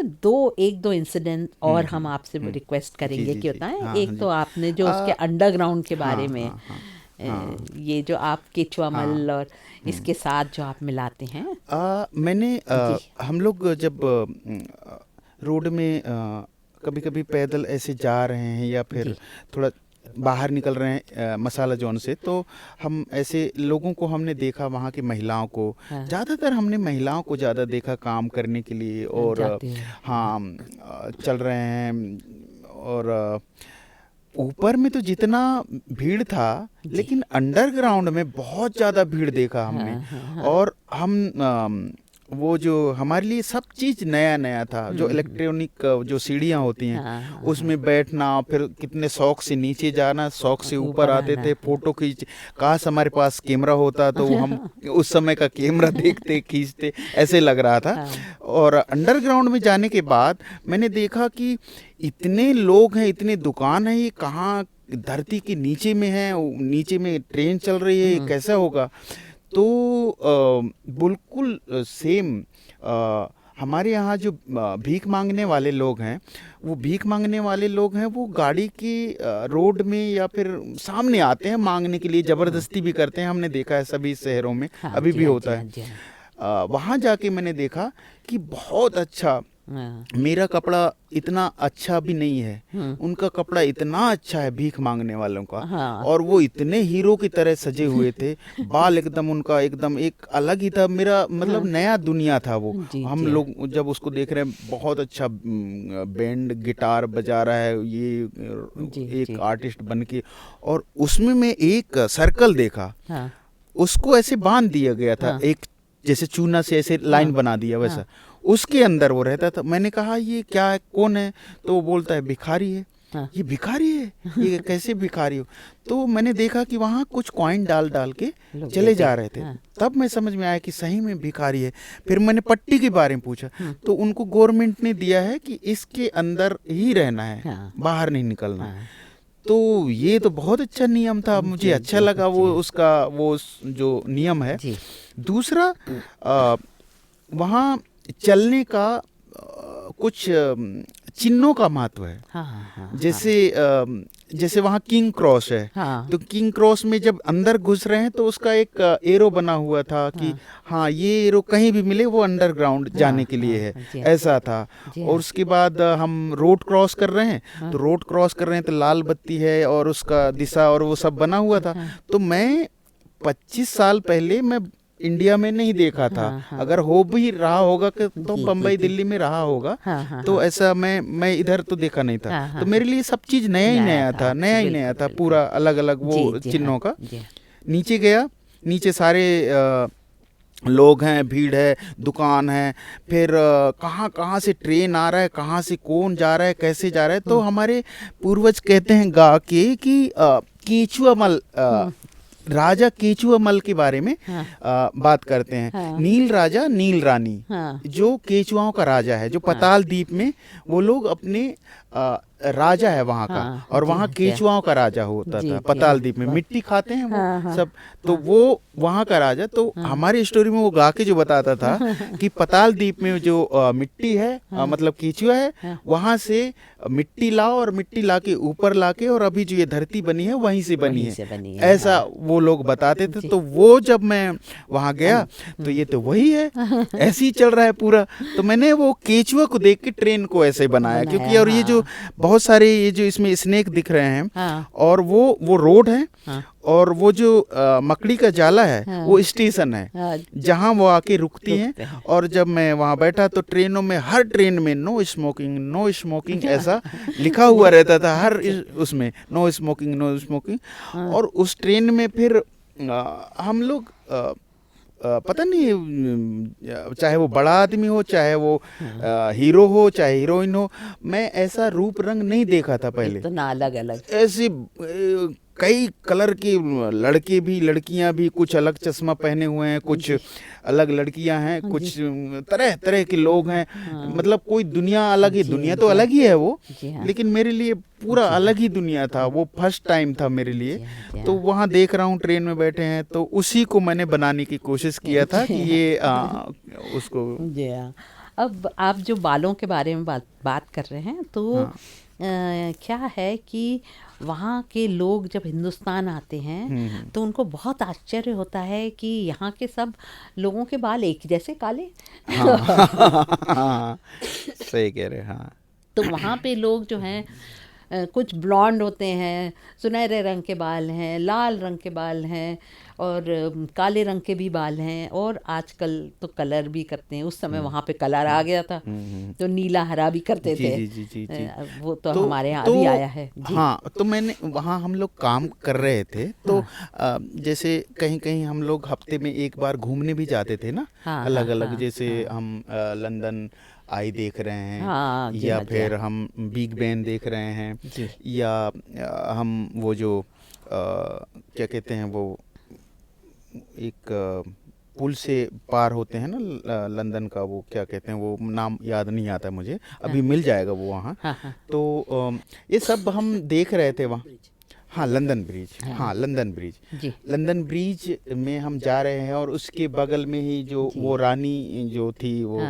एक दो इंसिडेंट और हम आपसे रिक्वेस्ट करेंगे जी, कि जी। बताएं। हाँ, एक हाँ तो जी। आपने जो उसके अंडरग्राउंड के बारे हाँ, में हाँ, हाँ, हाँ, ये जो आप केचुआ मल हाँ। और इसके साथ जो आप मिलाते हैं। मैंने जी हम लोग जब रोड में कभी कभी पैदल ऐसे जा रहे हैं या फिर जी थोड़ा बाहर निकल रहे हैं मसाला जोन से, तो हम ऐसे लोगों को हमने देखा, वहाँ की महिलाओं को, हाँ ज़्यादातर हमने महिलाओं को ज़्यादा देखा काम करने के लिए, और जाते हैं। हाँ चल रहे हैं। और ऊपर में तो जितना भीड़ था, जी लेकिन अंडरग्राउंड में बहुत ज़्यादा भीड़ देखा हमने। हाँ हाँ हाँ और हम वो जो हमारे लिए सब चीज़ नया नया था, जो इलेक्ट्रॉनिक जो सीढ़ियाँ होती हैं हाँ हाँ उसमें बैठना, फिर कितने शौक से नीचे जाना, शौक से ऊपर आते आना। थे, फोटो खींच। काश हमारे पास कैमरा होता तो हम उस समय का कैमरा देखते, खींचते, ऐसे लग रहा था। हाँ और अंडरग्राउंड में जाने के बाद मैंने देखा कि इतने लोग हैं, इतने दुकान हैं, ये कहाँ धरती के नीचे में है, नीचे में ट्रेन चल रही है, ये कैसा होगा। तो बिल्कुल सेम हमारे यहाँ जो भीख मांगने वाले लोग हैं, वो भीख मांगने वाले लोग हैं, वो गाड़ी की रोड में या फिर सामने आते हैं मांगने के लिए, ज़बरदस्ती भी करते हैं। हमने देखा है सभी शहरों में, हाँ अभी जी भी हाँ होता जी है। हाँ जी हाँ वहाँ जाके मैंने देखा कि बहुत अच्छा, हाँ मेरा कपड़ा इतना अच्छा भी नहीं है, उनका कपड़ा इतना अच्छा है भीख मांगने वालों का। हाँ और वो इतने हीरो की तरह सजे हुए थे, बाल एकदम उनका एकदम एक अलग ही था। मेरा मतलब नया दुनिया था वो। जी हम जी लोग जब उसको देख रहे हैं, बहुत अच्छा बैंड गिटार बजा रहा है ये जी एक जी आर्टिस्ट बन के। और उसमें मैं एक सर्कल देखा, हाँ उसको ऐसे बांध दिया गया था, हाँ एक जैसे चूना से ऐसे लाइन बना दिया वैसा, उसके अंदर वो रहता था। मैंने कहा ये क्या है, कौन है? तो वो बोलता है भिखारी है। हाँ ये भिखारी है, ये कैसे भिखारी हो? तो मैंने देखा कि वहाँ कुछ कॉइन डाल डाल के लोग चले देते जा हैं। रहे थे। हाँ तब मैं समझ में आया कि सही में भिखारी है। फिर मैंने पट्टी के बारे में पूछा, तो उनको गवर्नमेंट ने दिया है कि इसके अंदर ही रहना है, हाँ बाहर नहीं निकलना। हाँ तो ये तो बहुत अच्छा नियम था, मुझे जी अच्छा जी लगा वो जी उसका वो जो नियम है। जी दूसरा वहाँ चलने का कुछ चिन्हों का महत्व है। हाँ हाँ जैसे वहाँ किंग क्रॉस है, हाँ तो किंग क्रॉस में जब अंदर घुस रहे हैं तो उसका एक एरो बना हुआ था कि हाँ ये एरो कहीं भी मिले वो अंडरग्राउंड जाने के लिए है, जी ऐसा था। जी और उसके बाद हम रोड क्रॉस कर रहे हैं, तो रोड क्रॉस कर रहे हैं तो लाल बत्ती है और उसका दिशा और वो सब बना हुआ था। तो मैं 25 साल पहले मैं इंडिया में नहीं देखा था। अगर हो भी रहा होगा तो जी, बम्बई जी, दिल्ली में रहा होगा। हाँ हाँ तो ऐसा मैं इधर तो देखा नहीं था। हाँ, हाँ, तो मेरे लिए सब चीज़ नया ही नया था, जी, नया ही बिल्कुल, नया था, बिल्कुल। पूरा अलग अलग वो जी, जी, चिन्हों हाँ, का। जी नीचे गया, नीचे सारे लोग हैं, भीड़ है, दुकान है। फिर कहाँ कहाँ से ट्रेन आ रहा है, कहाँ से कौन जा रहा है, कैसे जा रहा है। तो हमारे पूर्वज कहते हैं गा के कि केचुआ मल, राजा केचुआ मल के बारे में हाँ बात करते हैं। हाँ नील राजा नील रानी, हाँ जो केचुआओं का राजा है, जो पताल द्वीप में वो लोग अपने राजा है वहाँ का। हाँ, और जी, वहाँ जी। केचुआओं का राजा होता जी, था जी, पताल द्वीप में। मिट्टी खाते हैं वो हाँ, हाँ, सब, तो वो वहाँ का राजा। तो हमारी स्टोरी में वो गा के जो बताता था कि पताल द्वीप में जो मिट्टी है, मतलब केचुआ है, वहाँ से मिट्टी लाओ और मिट्टी ला के ऊपर ला के, और अभी जो ये धरती बनी है वहीं से बनी वहीं है, से बनी है, ऐसा वो लोग बताते थे। तो वो जब मैं वहाँ गया तो ये तो वही है, ऐसे ही चल रहा है पूरा। तो मैंने वो केचुआ को देख के ट्रेन को ऐसे बनाया, क्योंकि और ये जो बहुत सारे ये जो इसमें स्नेक दिख रहे हैं, हाँ और वो रोड है, हाँ और वो जो मकड़ी का जाला है वो स्टेशन है, हाँ, जहाँ वो आके रुकती रुकते हैं। हैं। और जब मैं वहाँ बैठा तो ट्रेनों में, हर ट्रेन में नो स्मोकिंग नो स्मोकिंग ऐसा लिखा हुआ रहता था, हर उसमें नो स्मोकिंग नो स्मोकिंग। और उस ट्रेन में फिर हम लोग पता नहीं चाहे वो बड़ा आदमी हो, चाहे वो हीरो हो, चाहे हीरोइन हो, मैं ऐसा रूप रंग नहीं देखा था पहले। इतना अलग अलग ऐसी कई कलर के लड़के भी लड़कियां भी, कुछ अलग चश्मा पहने हुए हैं, कुछ अलग लड़कियां हैं, कुछ तरह तरह के लोग हैं। मतलब कोई दुनिया अलग ही, दुनिया तो अलग ही है वो, लेकिन मेरे लिए पूरा अलग ही दुनिया था। वो फर्स्ट टाइम था मेरे लिए। तो वहाँ देख रहा हूँ, ट्रेन में बैठे हैं, तो उसी को मैंने बनाने की कोशिश किया था कि ये उसको। जी हाँ। अब आप जो बालों के बारे में बात कर रहे हैं, तो क्या है कि वहाँ के लोग जब हिंदुस्तान आते हैं तो उनको बहुत आश्चर्य होता है कि यहाँ के सब लोगों के बाल एक ही जैसे काले। हाँ, सही कह रहे हैं। हाँ, तो वहाँ पे लोग जो हैं कुछ ब्लॉन्ड होते हैं, सुनहरे रंग के बाल हैं, लाल रंग के बाल हैं, और काले रंग के भी बाल हैं, और आजकल तो कलर भी करते हैं। उस समय वहाँ पे कलर आ गया था, तो नीला हरा भी करते थे। जी। वो तो हमारे यहाँ भी आया है जी। हाँ, तो मैंने वहाँ हम लोग काम कर रहे थे, तो जैसे कहीं कहीं हम लोग हफ्ते में एक बार घूमने भी जाते थे ना, अलग अलग। जैसे हम लंदन आई देख रहे हैं, या फिर हम बिग बेन देख रहे हैं, या हम वो जो क्या कहते हैं, वो एक पुल से पार होते हैं ना लंदन का, वो क्या कहते हैं, वो नाम याद नहीं आता मुझे, अभी मिल जाएगा वो वहाँ। तो ये सब हम देख रहे थे वहाँ। हाँ, लंदन ब्रिज। हाँ, लंदन ब्रिज। लंदन ब्रिज में हम जा रहे हैं, और उसके बगल में ही जो वो रानी जो थी, वो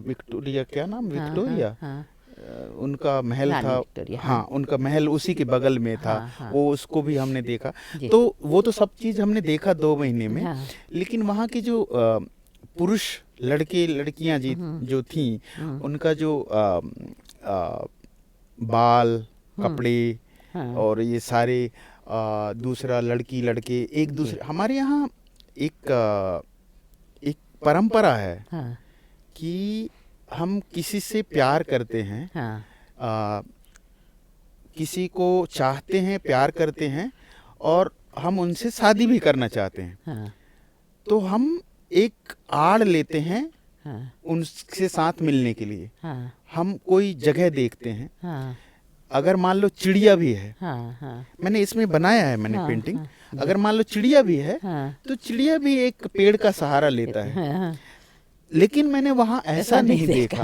विक्टोरिया, क्या नाम, विक्टोरिया, उनका महल था। हाँ, उनका महल उसी के बगल में था। वो उसको भी हमने देखा। तो वो तो सब चीज़ हमने देखा 2 महीने में। लेकिन वहाँ की जो पुरुष लड़के लड़कियाँ जो थी, उनका जो बाल, कपड़े और ये सारे, दूसरा लड़की लड़के एक दूसरे, हमारे यहाँ एक परंपरा है कि हम किसी से प्यार करते हैं, किसी को चाहते हैं, प्यार करते हैं, और हम उनसे शादी भी करना चाहते हैं। तो हम एक आड़ लेते हैं उनसे साथ मिलने के लिए। हम कोई जगह देखते हैं, अगर मान लो चिड़िया भी है, मैंने इसमें बनाया है, मैंने पेंटिंग, अगर मान लो चिड़िया भी है, तो चिड़िया भी एक पेड़ का सहारा लेता है। लेकिन मैंने वहाँ ऐसा नहीं देखा।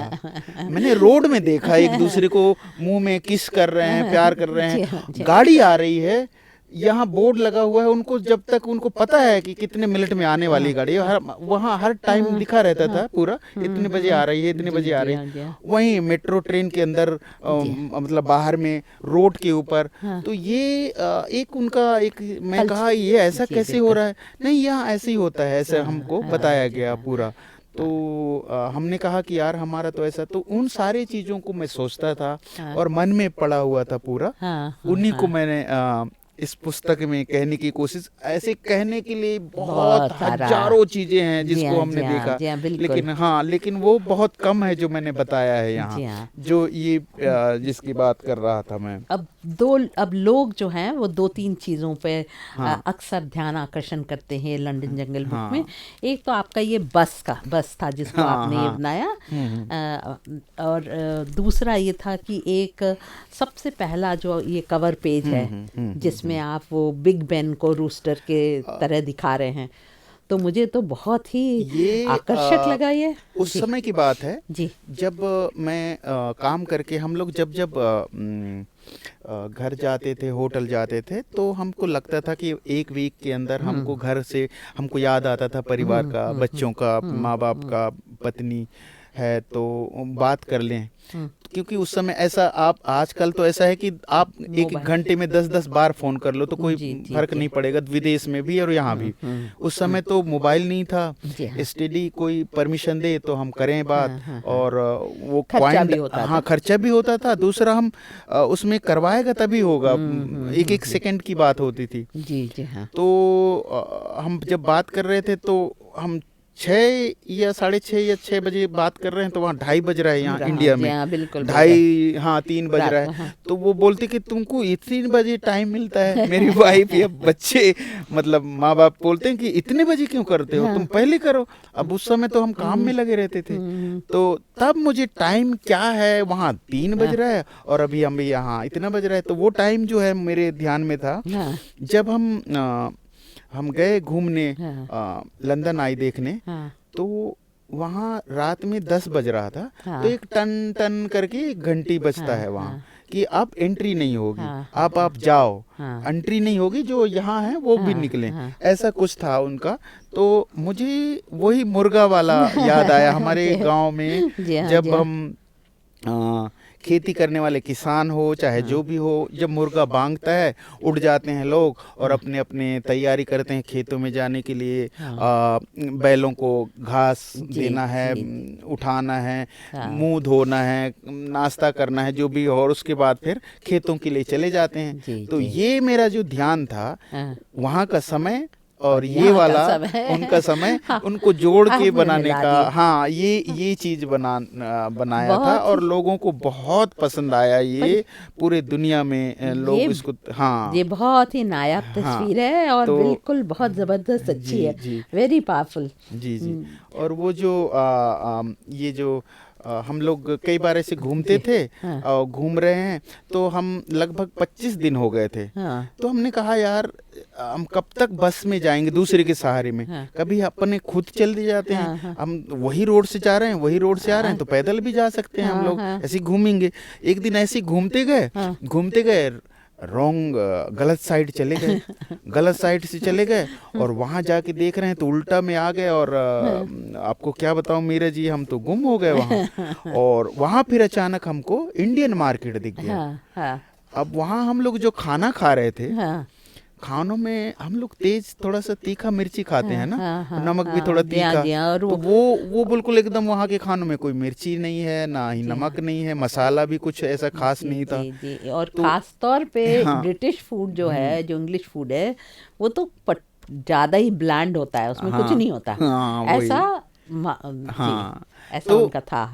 मैंने रोड में देखा, एक दूसरे को मुंह में किस कर रहे हैं, प्यार कर रहे हैं। गाड़ी आ रही है, यहाँ बोर्ड लगा हुआ है, उनको जब तक उनको पता है कि कितने मिनट में आने वाली गाड़ी है, वहाँ हर टाइम लिखा रहता था पूरा, इतने बजे आ रही है, इतने बजे आ रही है। वहीं मेट्रो ट्रेन के अंदर, मतलब बाहर में, रोड के ऊपर। तो ये एक उनका एक, मैं कहा ये ऐसा कैसे हो रहा है? नहीं, यहाँ ऐसे ही होता है, ऐसा हमको बताया गया पूरा। तो हमने कहा कि यार हमारा तो ऐसा, तो उन सारी चीज़ों को मैं सोचता था और मन में पड़ा हुआ था पूरा। उन्हीं को मैंने इस पुस्तक में कहने की कोशिश, ऐसे कहने के लिए बहुत हजारों चीजें हैं जिसको हमने देखा, लेकिन वो बहुत कम है जो मैंने बताया है यहाँ, जो ये जिसकी बात कर रहा था मैं। अब लोग जो हैं वो 2-3 चीज़ों पे अक्सर ध्यान आकर्षण करते हैं लंदन जंगल बुक में। एक तो आपका ये बस था जिसको आपने ये बनाया, और दूसरा ये था कि एक सबसे पहला जो ये कवर पेज है जिसमें आप वो बिग बेन को रूस्टर के तरह दिखा रहे हैं, तो मुझे तो बहुत ही आकर्षक लगा ये। उस समय की बात है जी, जब मैं काम करके, हम लोग जब घर जाते थे, होटल जाते थे, तो हमको लगता था कि एक वीक के अंदर हमको घर से, हमको याद आता था परिवार का, बच्चों का, माँ बाप का, पत्नी है तो बात कर लें। क्योंकि उस समय ऐसा, आप आजकल तो ऐसा है कि आप एक घंटे में 10-10 बार फोन कर लो तो कोई फर्क नहीं पड़ेगा, विदेश में भी और यहाँ भी। उस समय तो मोबाइल नहीं था, एसटीडी कोई परमिशन दे तो हम करें बात, और वो खर्चा भी होता था। खर्चा भी होता था। दूसरा हम उसमें करवाएगा तभी होगा, एक सेकंड की बात होती थी। जी हाँ। तो हम जब बात कर रहे थे तो हम 6 या 6:30 या 6 बजे बात कर रहे हैं तो वहाँ 2:30 बज रहा है यहाँ हाँ, इंडिया जी में। हाँ, बिल्कुल 2:30 हाँ 3 बज रात रहा को, है। हाँ। तो वो बोलते कि तुमको इतने बजे टाइम मिलता है। मेरी वाइफ या बच्चे मतलब माँ बाप बोलते हैं कि इतने बजे क्यों करते हो, तुम पहले करो। अब उस समय तो हम काम में लगे रहते थे। तो तब मुझे टाइम क्या है, वहाँ 3 बज रहा है और अभी हम यहाँ इतना बज रहा है। तो वो टाइम जो है मेरे ध्यान में था हाँ, जब हम गए घूमने हाँ, लंदन आई देखने। हाँ, तो वहाँ रात में 10 बज रहा था। हाँ। तो एक टन टन करके एक घंटी बजता है वहाँ हाँ, कि अब एंट्री नहीं होगी, हाँ, आप जाओ, हाँ, एंट्री नहीं होगी, जो यहाँ है वो भी हाँ, निकले। हाँ। ऐसा कुछ था उनका। तो मुझे वही मुर्गा वाला याद आया हमारे जी हाँ, गांव में। जी हाँ, जब जी हाँ। हम खेती करने वाले किसान हो चाहे जो भी हो, जब मुर्गा बांगता है उड़ जाते हैं लोग और अपने अपने तैयारी करते हैं खेतों में जाने के लिए। बैलों को घास देना है, उठाना है, मुंह धोना है, नाश्ता करना है, जो भी हो, और उसके बाद फिर खेतों के लिए चले जाते हैं। तो ये मेरा जो ध्यान था वहाँ का समय और ये वाला उनका समय, उनको जोड़ के बनाने का। हाँ, ये चीज बनाया था और लोगों को बहुत पसंद आया। ये पूरे दुनिया में लोग इसको। हाँ, ये बहुत ही नायाब तस्वीर है और तो बिल्कुल बहुत जबरदस्त अच्छी है, वेरी पावरफुल। जी। और वो जो ये जो हम लोग कई बार ऐसे घूमते थे और घूम रहे हैं, तो हम लगभग 25 दिन हो गए थे। तो हमने कहा यार हम कब तक बस में जाएंगे दूसरे के सहारे में, कभी अपने खुद चल दिए जाते हैं। हम वही रोड से जा रहे हैं, वही रोड से आ रहे हैं, तो पैदल भी जा सकते हैं हम लोग, ऐसे घूमेंगे। एक दिन ऐसे घूमते गए रॉन्ग गलत साइड चले गए, गलत साइड से चले गए और वहाँ जाके देख रहे हैं तो उल्टा में आ गए। और आपको क्या बताऊँ मीरा जी, हम तो गुम हो गए वहाँ। और वहाँ फिर अचानक हमको इंडियन मार्केट दिख गया। अब वहाँ हम लोग जो खाना खा रहे थे, खानों में हम लोग तेज थोड़ा सा तीखा मिर्ची खाते हैं ना, नमक भी थोड़ा तीखा। तो वो बिल्कुल एकदम वहाँ के खानों में कोई मिर्ची नहीं है, ना ही नमक नहीं है, मसाला भी कुछ ऐसा खास नहीं था। और खास तौर पे ब्रिटिश फूड जो है, जो इंग्लिश फूड है, वो तो ज्यादा ही ब्लैंड होता है, उसमें कुछ नहीं होता। ऐसा उनका था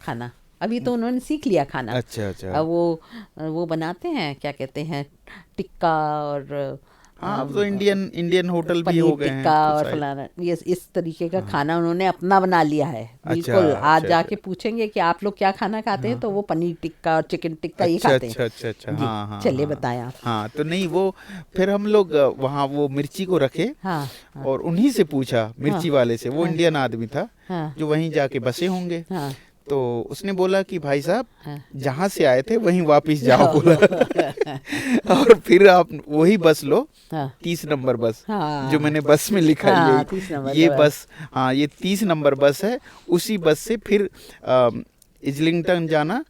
खाना। अभी तो उन्होंने सीख लिया खाना। अच्छा। अब वो बनाते हैं, क्या कहते हैं, टिक्का और अब तो इंडियन होटल भी हो गए हैं, टिक्का और फलाना, ये इस तरीके का खाना उन्होंने अपना बना लिया है। बिल्कुल। आज जाके पूछेंगे कि आप लोग क्या खाना खाते हैं, तो वो पनीर टिक्का और चिकन टिक्का ये खाते हैं। अच्छा। हाँ, चलिए बताएं आप। हाँ, तो नहीं, वो फिर हम लोग वहाँ वो मिर्ची को रखे और उन्हीं से पूछा, मिर्ची वाले से, वो इंडियन आदमी था जो वहीं जाके बसे होंगे। तो उसने बोला कि भाई साहब जहाँ से आए थे वहीं वापस जाओ बोला। और फिर आप वही बस लो, 30 नंबर बस, जो मैंने बस में लिखा ये बस, हाँ ये 30 नंबर बस है। उसी बस से फिर इजलिंगटन जाना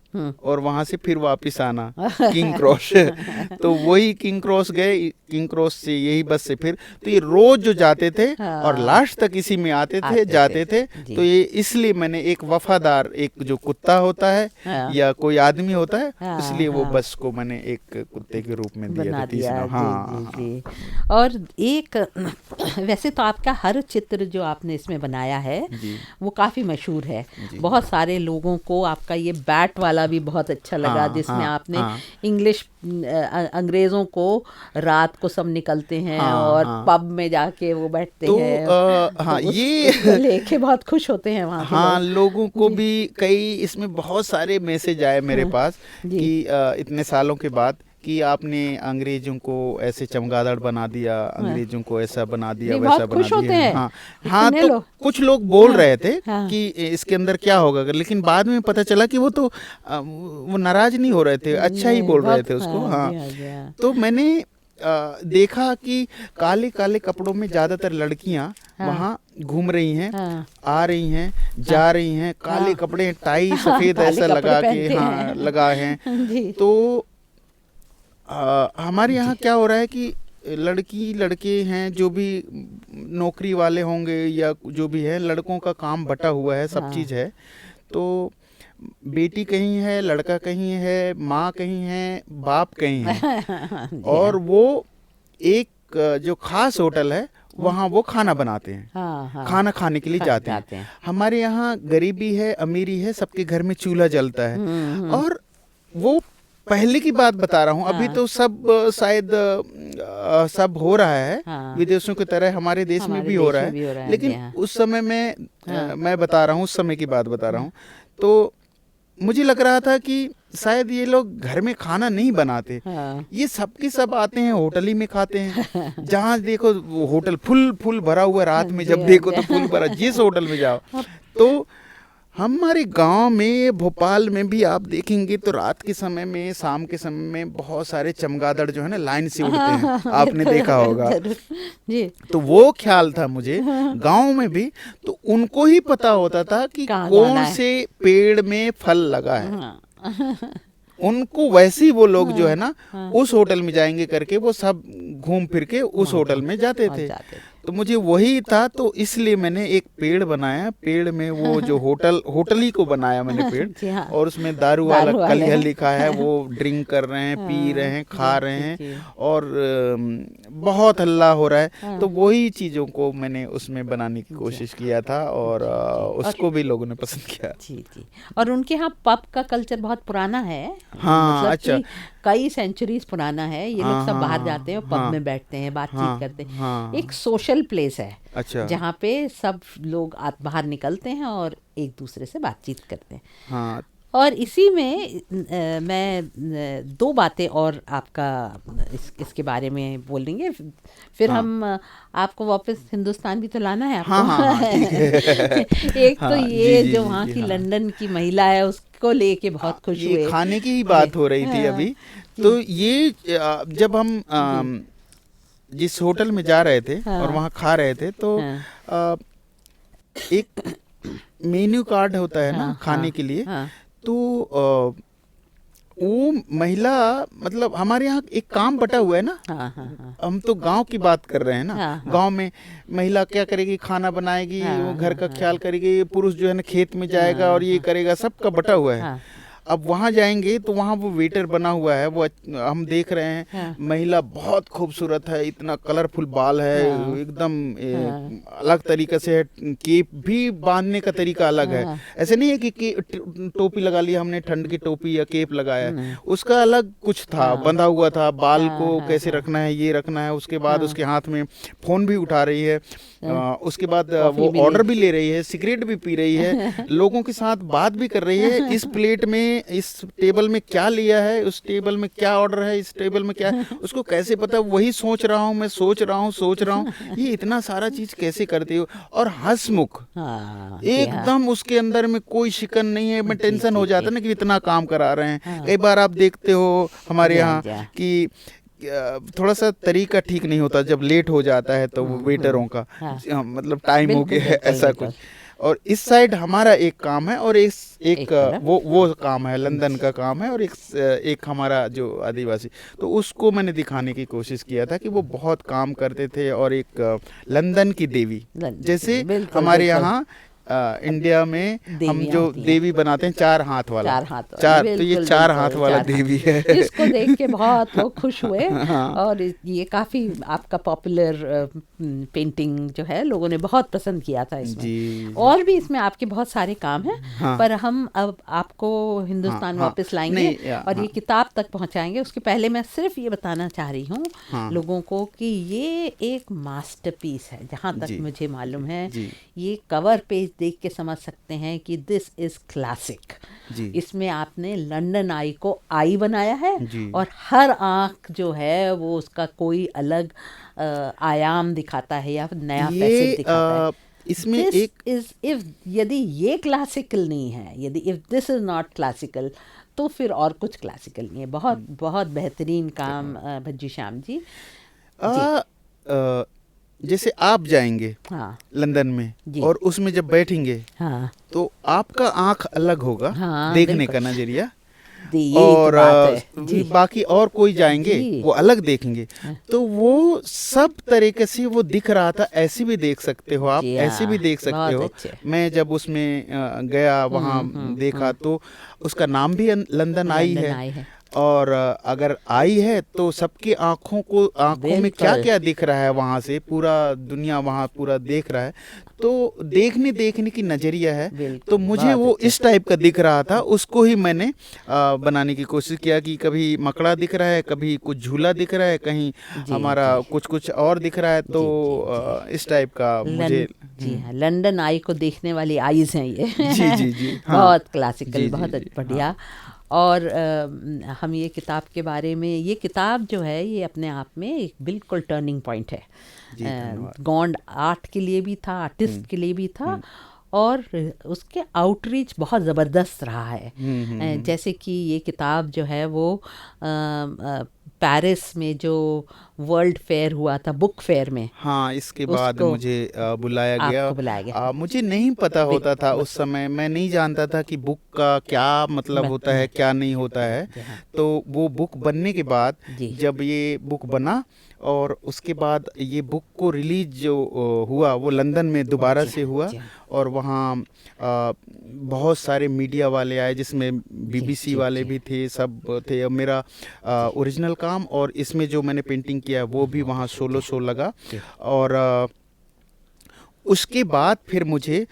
और वहां से फिर वापस आना किंग क्रॉस। तो वही किंग क्रॉस गए, किंग क्रॉस से यही बस से फिर, तो ये रोज जो जाते थे और लास्ट तक इसी में आते थे जाते थे। तो ये इसलिए मैंने एक वफादार, एक जो कुत्ता होता है या कोई आदमी होता है, इसलिए वो बस को मैंने एक कुत्ते के रूप में दिया। हाँ। और एक वैसे तो आपका हर चित्र जो आपने इसमें बनाया है वो काफी मशहूर है। बहुत सारे लोगों को आपका ये बैट वाला भी बहुत अच्छा लगा, जिसमें आपने इंग्लिश अंग्रेजों को रात को सब निकलते हैं और पब में जाके वो बैठते हैं, तो ये लेके बहुत खुश होते हैं वहाँ। हाँ, लोगों को भी कई इसमें बहुत सारे मैसेज आए मेरे पास कि इतने सालों के बाद कि आपने अंग्रेजों को ऐसे चमगादड़ बना दिया, अंग्रेजों को ऐसा बना दिया, वैसा बना दिया। हाँ, तो कुछ लोग बोल रहे थे कि इसके अंदर क्या होगा, लेकिन बाद में पता चला कि वो तो वो नाराज नहीं हो रहे थे, अच्छा ही बोल रहे थे उसको। हाँ, तो मैंने देखा कि काले काले कपड़ों में ज्यादातर लड़कियां वहाँ घूम रही हैं, आ रही हैं, जा रही हैं, काले कपड़े, टाई सफेद ऐसा लगा के लगा है। तो हमारे यहाँ क्या हो रहा है कि लड़की लड़के हैं, जो भी नौकरी वाले होंगे या जो भी है, लड़कों का काम बटा हुआ है, सब चीज़ है। तो बेटी कहीं है, लड़का कहीं है, माँ कहीं है, बाप कहीं है। और वो एक जो खास होटल है वहाँ वो खाना बनाते हैं, हाँ हाँ खाना खाने के लिए जाते हैं। हमारे यहाँ गरीबी है अमीरी है, सबके घर में चूल्हा जलता है। और वो पहले की बात बता रहा हूँ, अभी तो सब शायद सब हो रहा है, विदेशों की तरह हमारे देश में भी हो रहा है, लेकिन उस समय में मैं बता रहा हूँ, उस समय की बात बता रहा हूँ, तो मुझे लग रहा था कि शायद ये लोग घर में खाना नहीं बनाते, ये सबके सब आते हैं होटल ही में खाते हैं। जहाँ देखो वो होटल फुल भरा हुआ, रात में जब देखो तो फुल भरा, जिस होटल में जाओ। तो हमारे गांव में, भोपाल में भी आप देखेंगे तो रात के समय में, शाम के समय में बहुत सारे चमगादड़ जो है ना लाइन से उड़ते हैं, आपने देखा होगा जी। तो वो ख्याल था मुझे गांव में भी, तो उनको ही पता होता था कि कौन से पेड़ में फल लगा है। उनको वैसे ही वो लोग जो है ना उस होटल में जाएंगे करके वो सब घूम फिर के उस होटल में जाते थे। तो मुझे वही था, तो इसलिए मैंने एक पेड़ बनाया, पेड़ में वो जो होटल ही को बनाया मैंने पेड़, और उसमें दारू वाला कलिया लिखा है, वो ड्रिंक कर रहे हैं, पी रहे हैं, खा रहे हैं, और बहुत हल्ला हो रहा है। तो वही चीजों को मैंने उसमें बनाने की कोशिश किया था, और उसको भी लोगों ने पसंद किया। जी। और उनके यहाँ पब का कल्चर बहुत पुराना है। हाँ, मतलब अच्छा, कई सेंचुरीज पुराना है। ये लोग सब बाहर जाते हैं, पब में बैठते हैं, बातचीत करते हैं। एक सोशल प्लेस है, अच्छा, जहाँ पे सब लोग बाहर निकलते हैं और एक दूसरे से बातचीत करते हैं। हाँ। और इसी में मैं दो बातें और आपका इसके बारे में बोलेंगे, फिर हम आपको वापस हिंदुस्तान भी तो लाना है आपको। एक तो ये जो वहाँ की लंदन की महिला है, उसको लेके बहुत खुश हुए। खाने की ही बात हो रही थी अभी, तो ये जब हम जिस होटल में जा रहे थे और वहाँ खा रहे थे, तो एक मेन्यू कार्ड होता है ना खाने के लिए, तो वो महिला, मतलब हमारे यहाँ एक काम बटा हुआ है ना, हम तो गांव की बात कर रहे हैं ना, गांव में महिला क्या करेगी, खाना बनाएगी, वो घर का ख्याल करेगी, पुरुष जो है ना खेत में जाएगा और ये करेगा, सबका बटा हुआ है। अब वहाँ जाएंगे तो वहाँ वो वेटर बना हुआ है, वो हम देख रहे हैं, महिला बहुत खूबसूरत है, इतना कलरफुल बाल है, एकदम अलग तरीके से है, केप भी बांधने का तरीका अलग है। ऐसे नहीं है कि टोपी लगा लिया हमने, ठंड की टोपी या केप लगाया, उसका अलग कुछ था, बंधा हुआ था, बाल को कैसे रखना है, ये रखना है। उसके बाद उसके हाथ में फोन भी उठा रही है, उसके बाद वो ऑर्डर भी ले रही है, सिगरेट भी पी रही है, लोगों के साथ बात भी कर रही है। इस प्लेट में, इस टेबल में क्या लिया है, उस टेबल में क्या ऑर्डर है, इस टेबल में क्या, उसको कैसे पता, वही सोच रहा हूँ मैं, सोच रहा हूँ ये इतना सारा चीज कैसे करती हो। और हंसमुख, एकदम उसके अंदर में कोई शिकन नहीं है। मैं टेंशन हो जाता ना कि इतना काम करा रहे हैं। कई बार आप देखते हो हमारे यहाँ कि थोड़ा सा तरीका ठीक नहीं होता, जब लेट हो जाता है तो वो वेटरों का मतलब टाइम हो गया है, ऐसा कुछ। और इस साइड हमारा एक काम है, और एक वो काम है, लंदन का काम है, और एक हमारा जो आदिवासी, तो उसको मैंने दिखाने की कोशिश किया था कि वो बहुत काम करते थे। और एक लंदन की देवी, जैसे हमारे यहाँ इंडिया में हम जो देवी बनाते हैं, चार हाथ वाला, तो ये चार हाथ वाला देवी है। इसको देख के बहुत लोग खुश हुए। और ये काफी आपका पॉपुलर पेंटिंग जो है लोगों ने बहुत पसंद किया था इसमें। और भी इसमें आपके बहुत सारे काम हैं, पर हम अब आपको हिंदुस्तान वापस लाएंगे और ये किताब तक पहुंचाएंगे। उसके पहले मैं सिर्फ ये बताना चाह रही हूँ लोगों को कि ये एक मास्टरपीस है, जहाँ तक मुझे मालूम है। ये कवर पेज देख के समझ सकते हैं कि दिस इज क्लासिक। इसमें आपने लंदन आई को आई बनाया है, और हर आंख जो है वो उसका कोई अलग आयाम दिखाता है या नया फैसेट दिखाता है। इसमें इफ यदि ये क्लासिकल नहीं है, यदि if this is not classical, तो फिर और कुछ क्लासिकल नहीं है। बहुत बहुत बेहतरीन काम भज्जू श्याम जी। जैसे आप जाएंगे लंदन में और उसमें जब बैठेंगे तो आपका आंख अलग होगा, देखने का नजरिया, और बाकी और कोई जाएंगे वो अलग देखेंगे। तो वो सब तरीके से वो दिख रहा था। ऐसे भी देख सकते हो आप, ऐसे भी देख सकते हो। मैं जब उसमें गया, वहाँ देखा, तो उसका नाम भी लंदन आई है। और अगर आई है तो सबकी आंखों में बिल्कुल। क्या क्या दिख रहा है, वहाँ से पूरा दुनिया वहाँ पूरा देख रहा है, तो देखने की नजरिया है। बिल्कुल, तो मुझे बहुत वो अच्छा। इस टाइप का दिख रहा था, उसको ही मैंने बनाने की कोशिश किया कि कभी मकड़ा दिख रहा है, कभी कुछ झूला दिख रहा है, कहीं जी, हमारा जी। कुछ कुछ और दिख रहा है, तो जी। इस टाइप का मुझे। जी हाँ, लंदन आई को देखने वाली आईज हैं ये। जी जी जी हाँ। बहुत क्लासिकल, जी, बहुत जी, जी, बढ़िया। और हम ये किताब के बारे में, ये किताब जो है ये अपने आप में एक बिल्कुल टर्निंग पॉइंट है। जी, धन्यवाद। गौंड आर्ट के लिए भी था, आर्टिस्ट के लिए भी था, और उसके आउटरीच बहुत ज़बरदस्त रहा है। जैसे कि ये किताब जो है वो पेरिस में जो वर्ल्ड फेयर हुआ था, बुक फेयर में, हाँ, इसके बाद उसको मुझे बुलाया गया। आपको बुलाया गया। मुझे नहीं पता होता था उस समय, मैं नहीं जानता था कि बुक का क्या मतलब होता है, क्या नहीं होता है। जी हाँ। तो वो बुक बनने के बाद, जी। जब ये बुक बना और उसके बाद ये बुक को रिलीज जो हुआ, वो लंदन में दोबारा जी से हाँ, हुआ। जी हाँ। और वहाँ बहुत सारे मीडिया वाले आए, जिसमें बीबीसी जी, वाले जी। भी थे, सब थे। और मेरा ओरिजिनल काम और इसमें जो मैंने पेंटिंग किया वो भी वहाँ सोलो शो लगा। जी। और उसके बाद फिर मुझे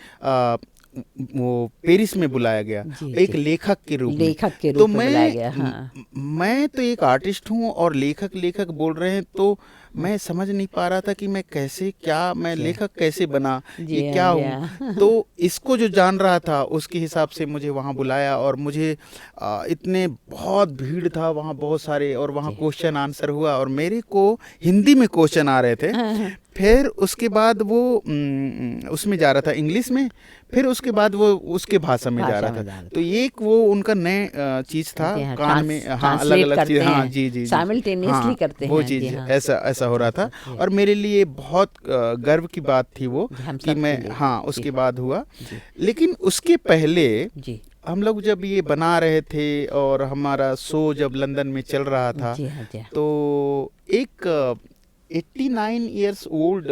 वो पेरिस में बुलाया गया, जी, एक जी। लेखक के रूप में। लेखक के तो रूप में बुलाया गया, हाँ। मैं तो एक आर्टिस्ट हूँ और लेखक बोल रहे हैं, तो मैं समझ नहीं पा रहा था कि मैं कैसे, क्या मैं जी। लेखक कैसे बना, जी ये हाँ, क्या जी हूँ। हाँ। तो इसको जो जान रहा था उसके हिसाब से मुझे वहाँ बुलाया, और मुझे इतने बहुत भीड़ था वहाँ, बहुत सारे, और वहाँ जी। क्वेश्चन आंसर हुआ, और मेरे को हिंदी में क्वेश्चन आ रहे थे। फिर उसके बाद वो उसमें जा रहा था इंग्लिश में, फिर उसके बाद वो उसके भाषा में जा रहा था। तो ये एक वो उनका नए चीज़ था, जी हाँ, कान में, हाँ, अलग अलग चीज़, हाँ जी जी जी, साइमल्टेनियसली हाँ, करते वो हैं। जी चीज़ हाँ। ऐसा हो रहा था। जी। और मेरे लिए बहुत गर्व की बात थी वो, जी, हम कि सब मैं, के लिए। हाँ, जी। उसके बाद हुआ। जी। लेकिन उसके पहले जी। हम लोग जब ये बना रहे थे और हमारा शो जब लंदन में चल रहा था, जी हाँ, जी हाँ। तो एक 89 इयर्स ओल्ड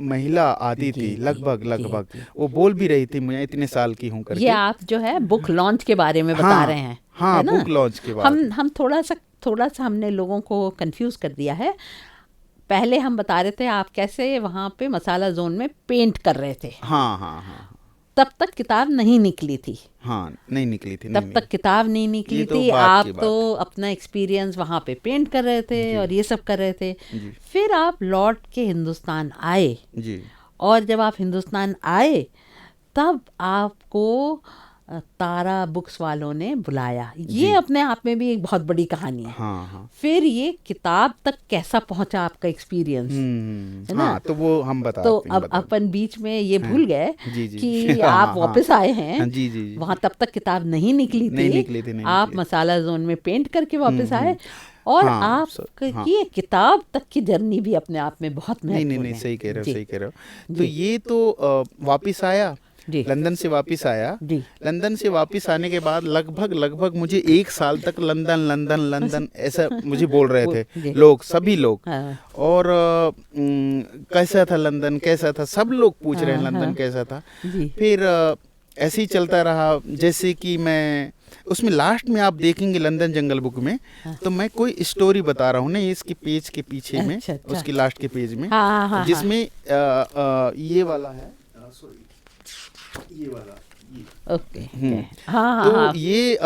महिला आती जी, थी, जी, लगभग जी। वो बोल भी रही थी, मैं इतने साल की हूँ ये करके। आप जो है बुक लॉन्च के बारे में बता हाँ, रहे हैं, हाँ, है ना? बुक लॉन्च के बाद। हम थोड़ा सा हमने लोगों को कंफ्यूज कर दिया है। पहले हम बता रहे थे आप कैसे वहाँ पे मसाला जोन में पेंट कर रहे थे। हाँ हाँ हाँ तब तक किताब नहीं निकली थी। हाँ, नहीं निकली थी, तब तक किताब नहीं निकली ये तो थी। बात आप की तो बात अपना एक्सपीरियंस वहाँ पे पेंट कर रहे थे जी। और ये सब कर रहे थे। जी फिर आप लौट के हिंदुस्तान आए, जी और जब आप हिंदुस्तान आए तब आपको तारा बुक्स वालों ने बुलाया। ये जी। अपने आप में भी एक बहुत बड़ी कहानी है। हाँ हाँ। फिर ये किताब तक कैसा पहुंचा आपका एक्सपीरियंस, है ना? हाँ, तो वो हम तो बताते अब अपन बीच में ये भूल गए जी जी कि हाँ, आप हाँ, वापस आए हैं। हाँ, जी जी जी, वहाँ तब तक किताब नहीं निकली नहीं थी। निकली थी, नहीं आप निकली। मसाला जोन में पेंट करके वापस आए, और हाँ, आप हाँ। की किताब तक की जर्नी भी अपने आप में बहुत नहीं महत्वपूर्ण नहीं, है। सही कह रहे हो, जी। सही कह रहे हो। तो जी। ये तो वापिस आया, जी। लंदन से वापस आया। जी। लंदन से वापस आने के बाद लगभग मुझे 1 साल तक लंदन लंदन लंदन ऐसा मुझे बोल रहे थे जी। लोग, सभी लोग। हाँ। और कैसा था लंदन, कैसा था, सब लोग पूछ रहे हैं हाँ, लंदन हाँ। कैसा था। जी। फिर ऐसे ही चलता रहा। जैसे कि मैं उसमें लास्ट में आप देखेंगे लंदन जंगल बुक में, तो मैं कोई स्टोरी बता रहा हूँ ना, इसके पेज के पीछे में, अच्छा, अच्छा। उसकी लास्ट के पेज में, हाँ, हाँ, हाँ, जिसमें ये वाला है, सॉरी, ये वाला, ये। ओके। हाँ हाँ तो हाँ। ये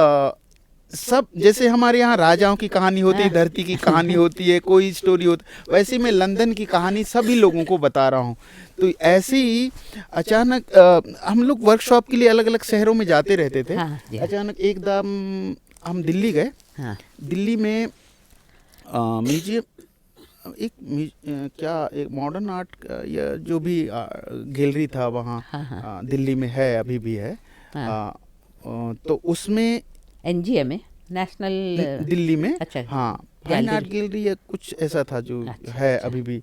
सब जैसे हमारे यहाँ राजाओं की कहानी होती है, धरती की कहानी होती है, कोई स्टोरी होती, वैसे मैं लंदन की कहानी सभी लोगों को बता रहा हूँ। तो ऐसे ही अचानक हम लोग वर्कशॉप के लिए अलग अलग शहरों में जाते रहते थे। हाँ, जी। अचानक एकदम हम दिल्ली गए। हाँ। दिल्ली में म्यूजियम, क्या एक मॉडर्न आर्ट या जो भी गैलरी था वहाँ, हाँ। दिल्ली में है, अभी भी है। हाँ। तो उसमें एनजीएम में, नेशनल दिल्ली में, अच्छा, हाँ, फाइन आर्ट गैलरी। गैलरी या कुछ ऐसा था जो अच्छा, है अच्छा। अभी भी,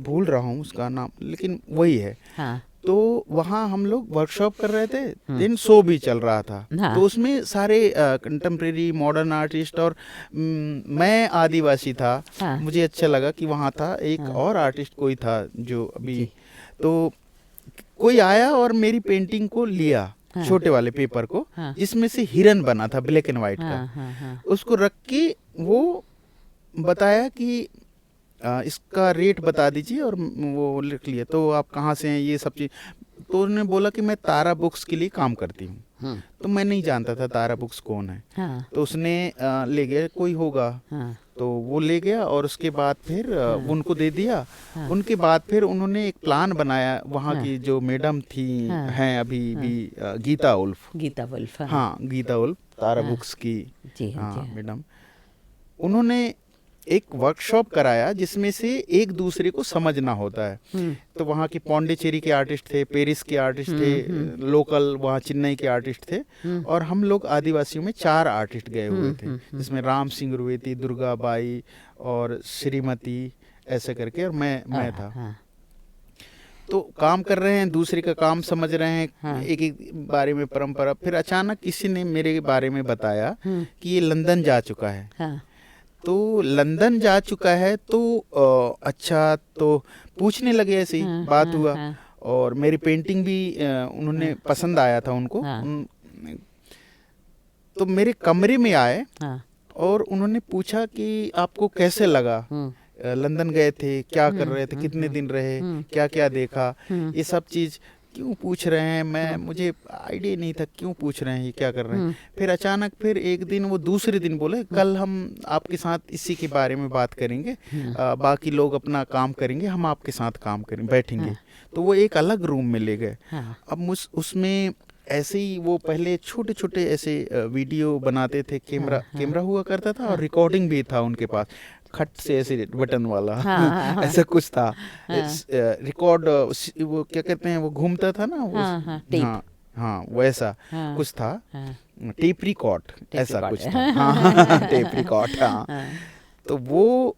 भूल रहा हूँ उसका नाम, लेकिन वही है। हाँ। तो वहाँ हम लोग वर्कशॉप कर रहे थे, दिन शो भी चल रहा था। हाँ। तो उसमें सारे कंटेम्प्रेरी मॉडर्न आर्टिस्ट, और मैं आदिवासी था। हाँ। मुझे अच्छा लगा कि वहाँ था एक हाँ। और आर्टिस्ट कोई था जो अभी, जी। तो कोई आया और मेरी पेंटिंग को लिया। हाँ। छोटे वाले पेपर को, हाँ। जिसमें से हिरन बना था ब्लैक एंड व्हाइट हाँ, का। हाँ, हाँ। उसको रख के वो बताया कि इसका रेट बता दीजिए, और वो लिख लिया। तो आप कहाँ से हैं, ये सब चीज़। तो उन्होंने बोला कि मैं तारा बुक्स के लिए काम करती हूँ। तो मैं नहीं जानता था तारा बुक्स कौन है। हाँ। तो उसने ले गया, कोई होगा। हाँ। तो वो ले गया और उसके बाद फिर उनको दे दिया। हाँ। उनके बाद फिर उन्होंने एक प्लान बनाया। वहाँ हाँ। की जो मैडम थी हाँ। हैं अभी भी, गीता उल्फ। गीता वुल्फ। हाँ, गीता उल्फ तारा हाँ। बुक्स की जी हाँ, जी हाँ। मैडम। उन्होंने एक वर्कशॉप कराया जिसमें से एक दूसरे को समझना होता है। तो वहाँ के पौंडीचेरी के आर्टिस्ट थे, पेरिस के आर्टिस्ट थे, लोकल वहाँ चेन्नई के आर्टिस्ट थे, और हम लोग आदिवासियों में 4 आर्टिस्ट गए हुए थे, जिसमें राम सिंह रुवेती, दुर्गा बाई और श्रीमती ऐसे करके, और मैं था। हाँ। तो काम कर रहे हैं, दूसरे का काम समझ रहे हैं। हाँ। एक एक बारे में परंपरा। फिर अचानक किसी ने मेरे बारे में बताया कि ये लंदन जा चुका है। हाँ। तो लंदन जा चुका है तो अच्छा, तो पूछने लगे, ऐसे ही हाँ, बात हाँ, हुआ। हाँ। और मेरी पेंटिंग भी उन्होंने पसंद आया था उनको। हाँ। तो मेरे कमरे में आए हाँ। और उन्होंने पूछा कि आपको कैसे लगा, लंदन गए थे, क्या कर रहे थे, कितने दिन रहे, क्या क्या देखा, ये सब चीज़ क्यों पूछ रहे हैं। मुझे आइडिया नहीं था क्यों पूछ रहे हैं, ये क्या कर रहे हैं। फिर अचानक फिर एक दिन वो दूसरे दिन बोले, कल हम आपके साथ इसी के बारे में बात करेंगे, बाकी लोग अपना काम करेंगे, हम आपके साथ काम करेंगे, बैठेंगे। तो वो एक अलग रूम में ले गए। अब उसमें ऐसे ही वो पहले छोटे छोटे ऐसे वीडियो बनाते थे, कैमरा हुआ करता था, और रिकॉर्डिंग भी था उनके पास, खट से ऐसे बटन वाला। ऐसा कुछ था। रिकॉर्ड वो क्या कहते हैं, वो घूमता था ना, टेप। हाँ, वैसा कुछ था। टेप रिकॉर्ड ऐसा कुछ था। हाँ, टेप रिकॉर्ड। हाँ, तो वो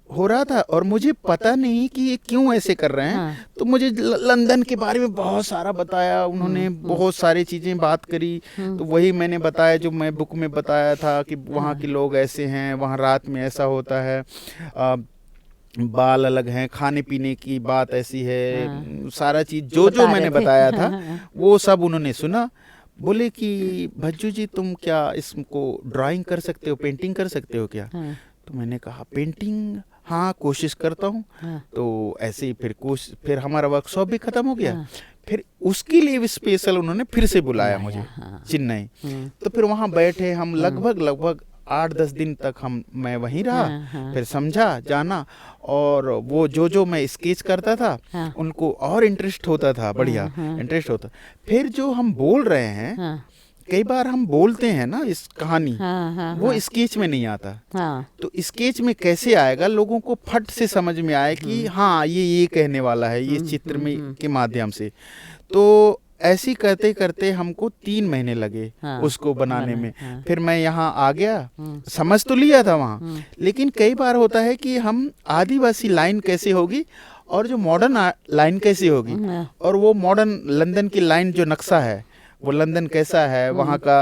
हो रहा था और मुझे पता नहीं कि ये क्यों ऐसे कर रहे हैं। तो मुझे लंदन के बारे में बहुत सारा बताया उन्होंने, बहुत सारी चीज़ें बात करी। तो वही मैंने बताया जो मैं बुक में बताया था कि वहाँ के लोग ऐसे हैं, वहाँ रात में ऐसा होता है, बाल अलग हैं, खाने पीने की बात ऐसी है। सारा चीज़ जो मैंने बताया था वो सब उन्होंने सुना। बोले कि भज्जू जी, तुम क्या इसको ड्राइंग कर सकते हो, पेंटिंग कर सकते हो क्या? तो मैंने कहा पेंटिंग, हाँ कोशिश करता हूँ। तो ऐसे ही फिर हमारा वर्कशॉप भी खत्म हो गया। फिर उसके लिए भी स्पेशल उन्होंने फिर से बुलाया मुझे चेन्नई। तो फिर वहाँ बैठे हम लगभग 8-10 दिन तक मैं वहीं रहा। फिर समझा जाना, और वो जो मैं स्केच करता था उनको और इंटरेस्ट होता था, बढ़िया इंटरेस्ट होता। फिर जो हम बोल रहे हैं, कई बार हम बोलते हैं ना इस कहानी, वो स्केच में नहीं आता। तो स्केच में कैसे आएगा, लोगों को फट से समझ में आए कि हाँ ये कहने वाला है, ये चित्र में के माध्यम से। तो ऐसी करते करते हमको 3 महीने लगे उसको बनाने में। फिर मैं यहाँ आ गया, समझ तो लिया था वहाँ, लेकिन कई बार होता है कि हम आदिवासी लाइन कैसे होगी और जो मॉडर्न लाइन कैसे होगी, और वो मॉडर्न लंदन की लाइन जो नक्शा है, वो लंदन कैसा है, वहाँ का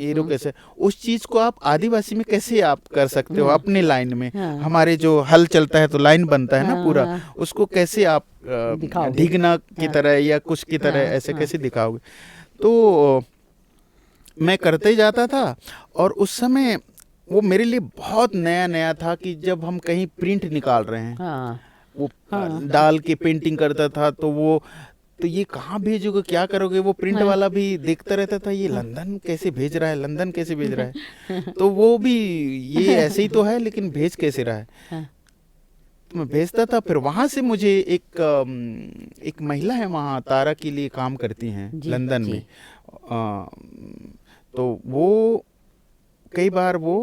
एरो कैसे, उस चीज़ को आप आदिवासी में कैसे आप कर सकते हो अपने लाइन में। हमारे जो हल चलता है तो लाइन बनता है ना पूरा, उसको कैसे आप ढीगना की तरह या कुछ की तरह ऐसे कैसे दिखाओगे। तो मैं करते जाता था, और उस समय वो मेरे लिए बहुत नया था कि जब हम कहीं प्रिंट निकाल रहे हैं, वो डाल के पेंटिंग करता था, तो ये कहाँ भेजोगे, क्या करोगे। वो प्रिंट वाला भी देखता रहता था, ये लंदन कैसे भेज रहा है, लंदन कैसे भेज रहा है। तो वो भी ये ऐसे ही तो है, लेकिन भेज कैसे रहा है। तो मैं भेजता था। फिर वहाँ से मुझे एक महिला है वहाँ तारा के लिए काम करती हैं लंदन में। तो वो कई बार वो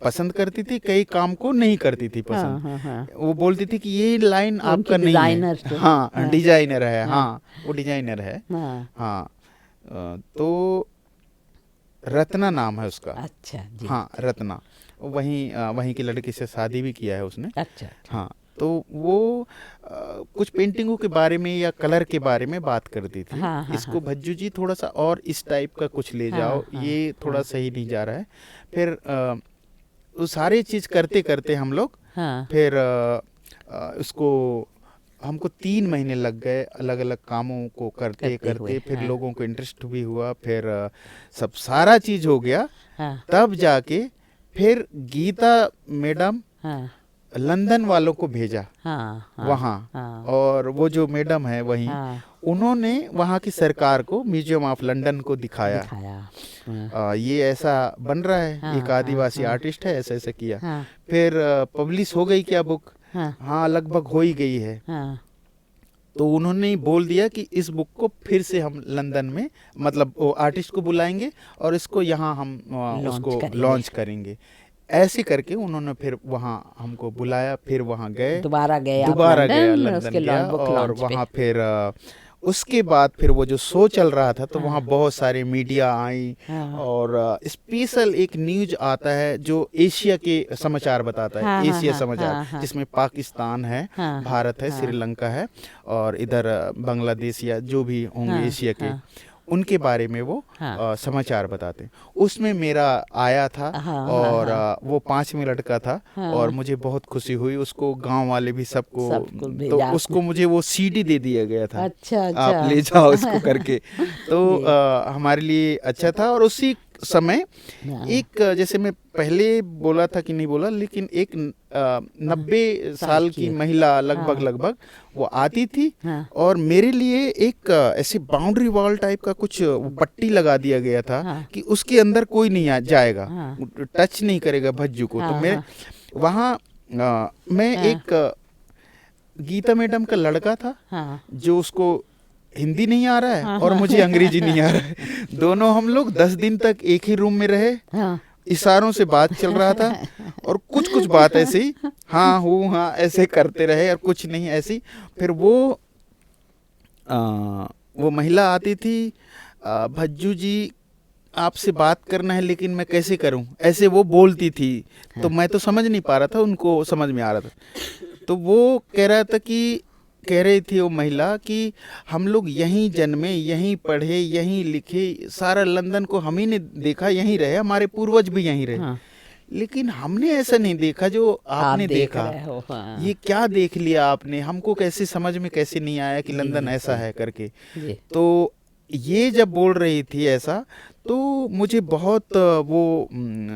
पसंद करती थी, कई काम को नहीं करती थी पसंद। वो बोलती थी कि ये लाइन आपका नहीं है। हाँ, डिजाइनर है। हाँ, वो डिजाइनर है। हाँ, तो रत्ना नाम है उसका। अच्छा जी। हाँ, रत्ना। वहीं की लड़की से शादी भी किया है उसने। अच्छा। हाँ, तो वो कुछ पेंटिंगों के बारे में या कलर के बारे में बात करती थी। इसको भज्जू जी थोड़ा सा और इस टाइप का कुछ ले जाओ, ये थोड़ा सही नहीं जा रहा है। फिर वो सारे चीज़ करते करते हम लोग फिर उसको हमको 3 महीने लग गए अलग अलग कामों को करते करते हुए, करते, फिर हाँ। लोगों को इंटरेस्ट भी हुआ, फिर सब सारा चीज हो गया, हाँ तब जाके फिर गीता मैडम हाँ लंदन वालों को भेजा हाँ हाँ वहाँ। हाँ और वो जो मैडम है वहीं, हाँ उन्होंने वहाँ की सरकार को म्यूजियम ऑफ लंदन को दिखाया, दिखाया। हाँ ये ऐसा बन रहा है, हाँ, एक आदिवासी हाँ, आर्टिस्ट है, ऐसा ऐसा किया। हाँ फिर पब्लिश हो गई क्या बुक? हाँ हाँ, लगभग हो ही गई है। हाँ तो उन्होंने बोल दिया कि इस बुक को फिर से हम लंदन में, मतलब वो आर्टिस्ट को बुलाएंगे और इसको यहाँ हम उसको करेंगे। लॉन्च करेंगे। ऐसे करके उन्होंने फिर वहाँ हमको बुलाया, फिर वहाँ गए, दोबारा गए आप दोबारा गया, लंदन, लंदन उसके गया, बुक और लॉन्च पे। वहाँ फिर उसके बाद फिर वो जो शो चल रहा था, तो हाँ। वहाँ बहुत सारे मीडिया आई, हाँ और स्पेशल एक न्यूज आता है जो एशिया के समाचार बताता है, हाँ, हाँ, एशिया हाँ, समाचार, हाँ, हाँ। जिसमें पाकिस्तान है, हाँ, भारत है, हाँ। श्रीलंका है, और इधर बांग्लादेश या जो भी होंगे हाँ, एशिया के, हाँ। उनके बारे में वो हाँ। समाचार बताते हैं। उसमें मेरा आया था, हाँ, और हाँ। वो 5 मिनट का था, हाँ। और मुझे बहुत खुशी हुई। उसको गांव वाले भी सबको सबको तो भेजा उसको मुझे वो सीडी दे दिया गया था, अच्छा आप अच्छा ले जाओ इसको करके। तो जी। हमारे लिए अच्छा था। और उसी समय हाँ। एक, जैसे मैं पहले बोला था कि नहीं बोला, लेकिन एक 90 साल की महिला लगभग हाँ। लगभग वो आती थी, हाँ। और मेरे लिए एक ऐसे बाउंड्री वॉल टाइप का कुछ पट्टी लगा दिया गया था, हाँ। कि उसके अंदर कोई नहीं जाएगा, हाँ। टच नहीं करेगा भज्जू को। तो हाँ, मैं हाँ। वहाँ मैं हाँ। एक गीता मैडम का लड़का था, हाँ जो उसको हिंदी नहीं आ रहा है, हाँ, और हाँ। मुझे अंग्रेजी नहीं आ रहा है। दोनों हम लोग 10 दिन तक एक ही रूम में रहे, हाँ इशारों से बात चल रहा था, और कुछ कुछ बात ऐसे ही, हाँ हूँ हाँ ऐसे करते रहे, और कुछ नहीं ऐसी। फिर वो महिला आती थी, भज्जू जी आपसे बात करना है, लेकिन मैं कैसे करूं, ऐसे वो बोलती थी। तो मैं तो समझ नहीं पा रहा था, उनको समझ में आ रहा था। तो वो कह रही थी वो महिला कि हम लोग यहीं जन्मे, यहीं पढ़े, यहीं लिखे, सारा लंदन को हम ही ने देखा, यहीं रहे, हमारे पूर्वज भी यहीं रहे, हाँ। लेकिन हमने ऐसा नहीं देखा जो आपने आप देख देखा। रहे हो। हाँ। ये क्या देख लिया आपने, हमको कैसे समझ में कैसे नहीं आया कि लंदन ऐसा है करके। जी। तो ये जब बोल रही थी ऐसा, तो मुझे बहुत वो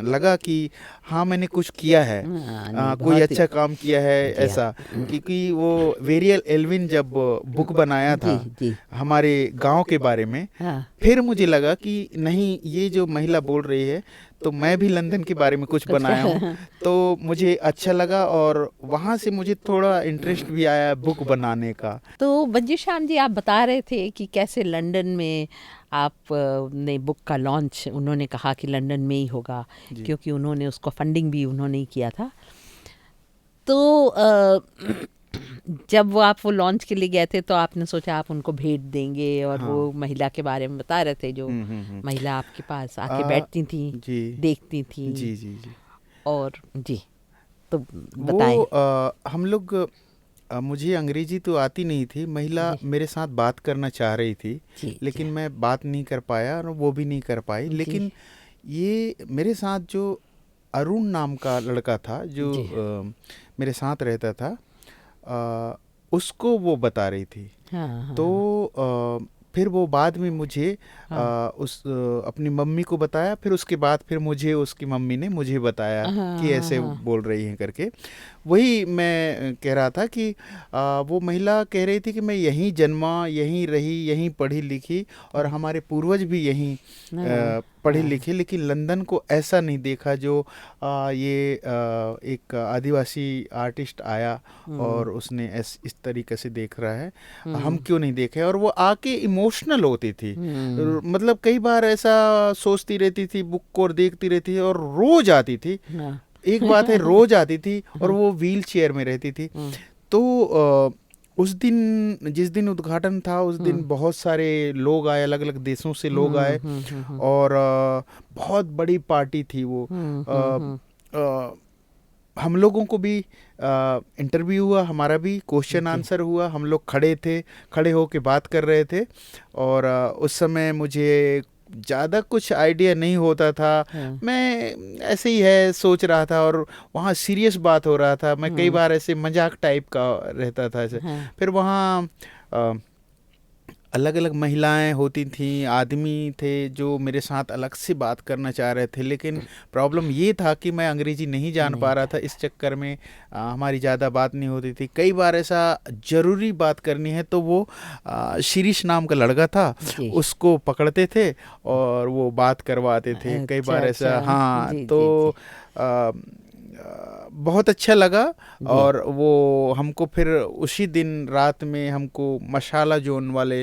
लगा कि हाँ मैंने कुछ किया है, हाँ, नहीं, कोई बहुत अच्छा काम किया है जी, ऐसा। क्योंकि वो वेरियल एल्विन जब बुक बनाया था जी, जी। हमारे गांव के बारे में, हाँ फिर मुझे लगा कि नहीं, ये जो महिला बोल रही है, तो मैं भी लंदन के बारे में कुछ बनाया हूँ। तो मुझे अच्छा लगा, और वहाँ से मुझे थोड़ा इंटरेस्ट भी आया बुक बनाने का। तो बंजी शान जी, आप बता रहे थे कि कैसे लंदन में आप ने बुक का लॉन्च, उन्होंने कहा कि लंदन में ही होगा, क्योंकि उन्होंने उसको फंडिंग भी उन्होंने ही किया था। तो जब वो लॉन्च के लिए गए थे, तो आपने सोचा आप उनको भेंट देंगे, और हाँ। वो महिला के बारे में बता रहे थे, जो महिला आपके पास आके बैठती थी, जी देखती थी। जी जी जी। और जी, तो बताएं। वो हम लोग, मुझे अंग्रेजी तो आती नहीं थी, महिला जी। मेरे साथ बात करना चाह रही थी, जी, लेकिन मैं बात नहीं कर पाया, और वो भी नहीं कर पाई। जी। लेकिन ये मेरे साथ जो अरुण नाम का लड़का था, जो जी। मेरे साथ रहता था, उसको वो बता रही थी। हाँ, हाँ, तो फिर वो बाद में मुझे अपनी मम्मी को बताया, फिर उसके बाद फिर मुझे उसकी मम्मी ने मुझे बताया हाँ, कि ऐसे हाँ। बोल रही हैं करके। वही मैं कह रहा था कि वो महिला कह रही थी कि मैं यहीं जन्मा, यहीं रही, यहीं पढ़ी लिखी, और हमारे पूर्वज भी यहीं पढ़े लिखे, लेकिन लंदन को ऐसा नहीं देखा जो ये एक आदिवासी आर्टिस्ट आया और उसने इस तरीके से देख रहा है, हम क्यों नहीं देखे। और वो आके इमोशनल होती थी, मतलब कई बार ऐसा सोचती रहती थी, बुक को देखती रहती थी, और रोज आती थी। हाँ। एक बात है, रोज आती थी, और वो व्हील चेयर में रहती थी। तो उस दिन, जिस दिन उद्घाटन था, उस दिन बहुत सारे लोग आए, अलग अलग देशों से लोग आए, और बहुत बड़ी पार्टी थी वो। हम लोगों को भी इंटरव्यू हुआ, हमारा भी क्वेश्चन आंसर हुआ, हम लोग खड़े थे, खड़े होके बात कर रहे थे। और उस समय मुझे ज़्यादा कुछ आइडिया नहीं होता था। हाँ। मैं ऐसे ही है सोच रहा था, और वहाँ सीरियस बात हो रहा था। मैं कई बार ऐसे मजाक टाइप का रहता था ऐसे। हाँ। फिर वहाँ अलग अलग महिलाएं होती थीं, आदमी थे जो मेरे साथ अलग से बात करना चाह रहे थे, लेकिन प्रॉब्लम ये था कि मैं अंग्रेजी नहीं जान पा रहा था। इस चक्कर में हमारी ज़्यादा बात नहीं होती थी। कई बार ऐसा ज़रूरी बात करनी है तो वो शिरीष नाम का लड़का था, जी। उसको पकड़ते थे और वो बात करवाते थे। कई अच्छा, बार ऐसा, अच्छा। हाँ। जी, तो जी, जी। बहुत अच्छा लगा। जी। और वो हमको फिर उसी दिन रात में हमको मसाला जोन वाले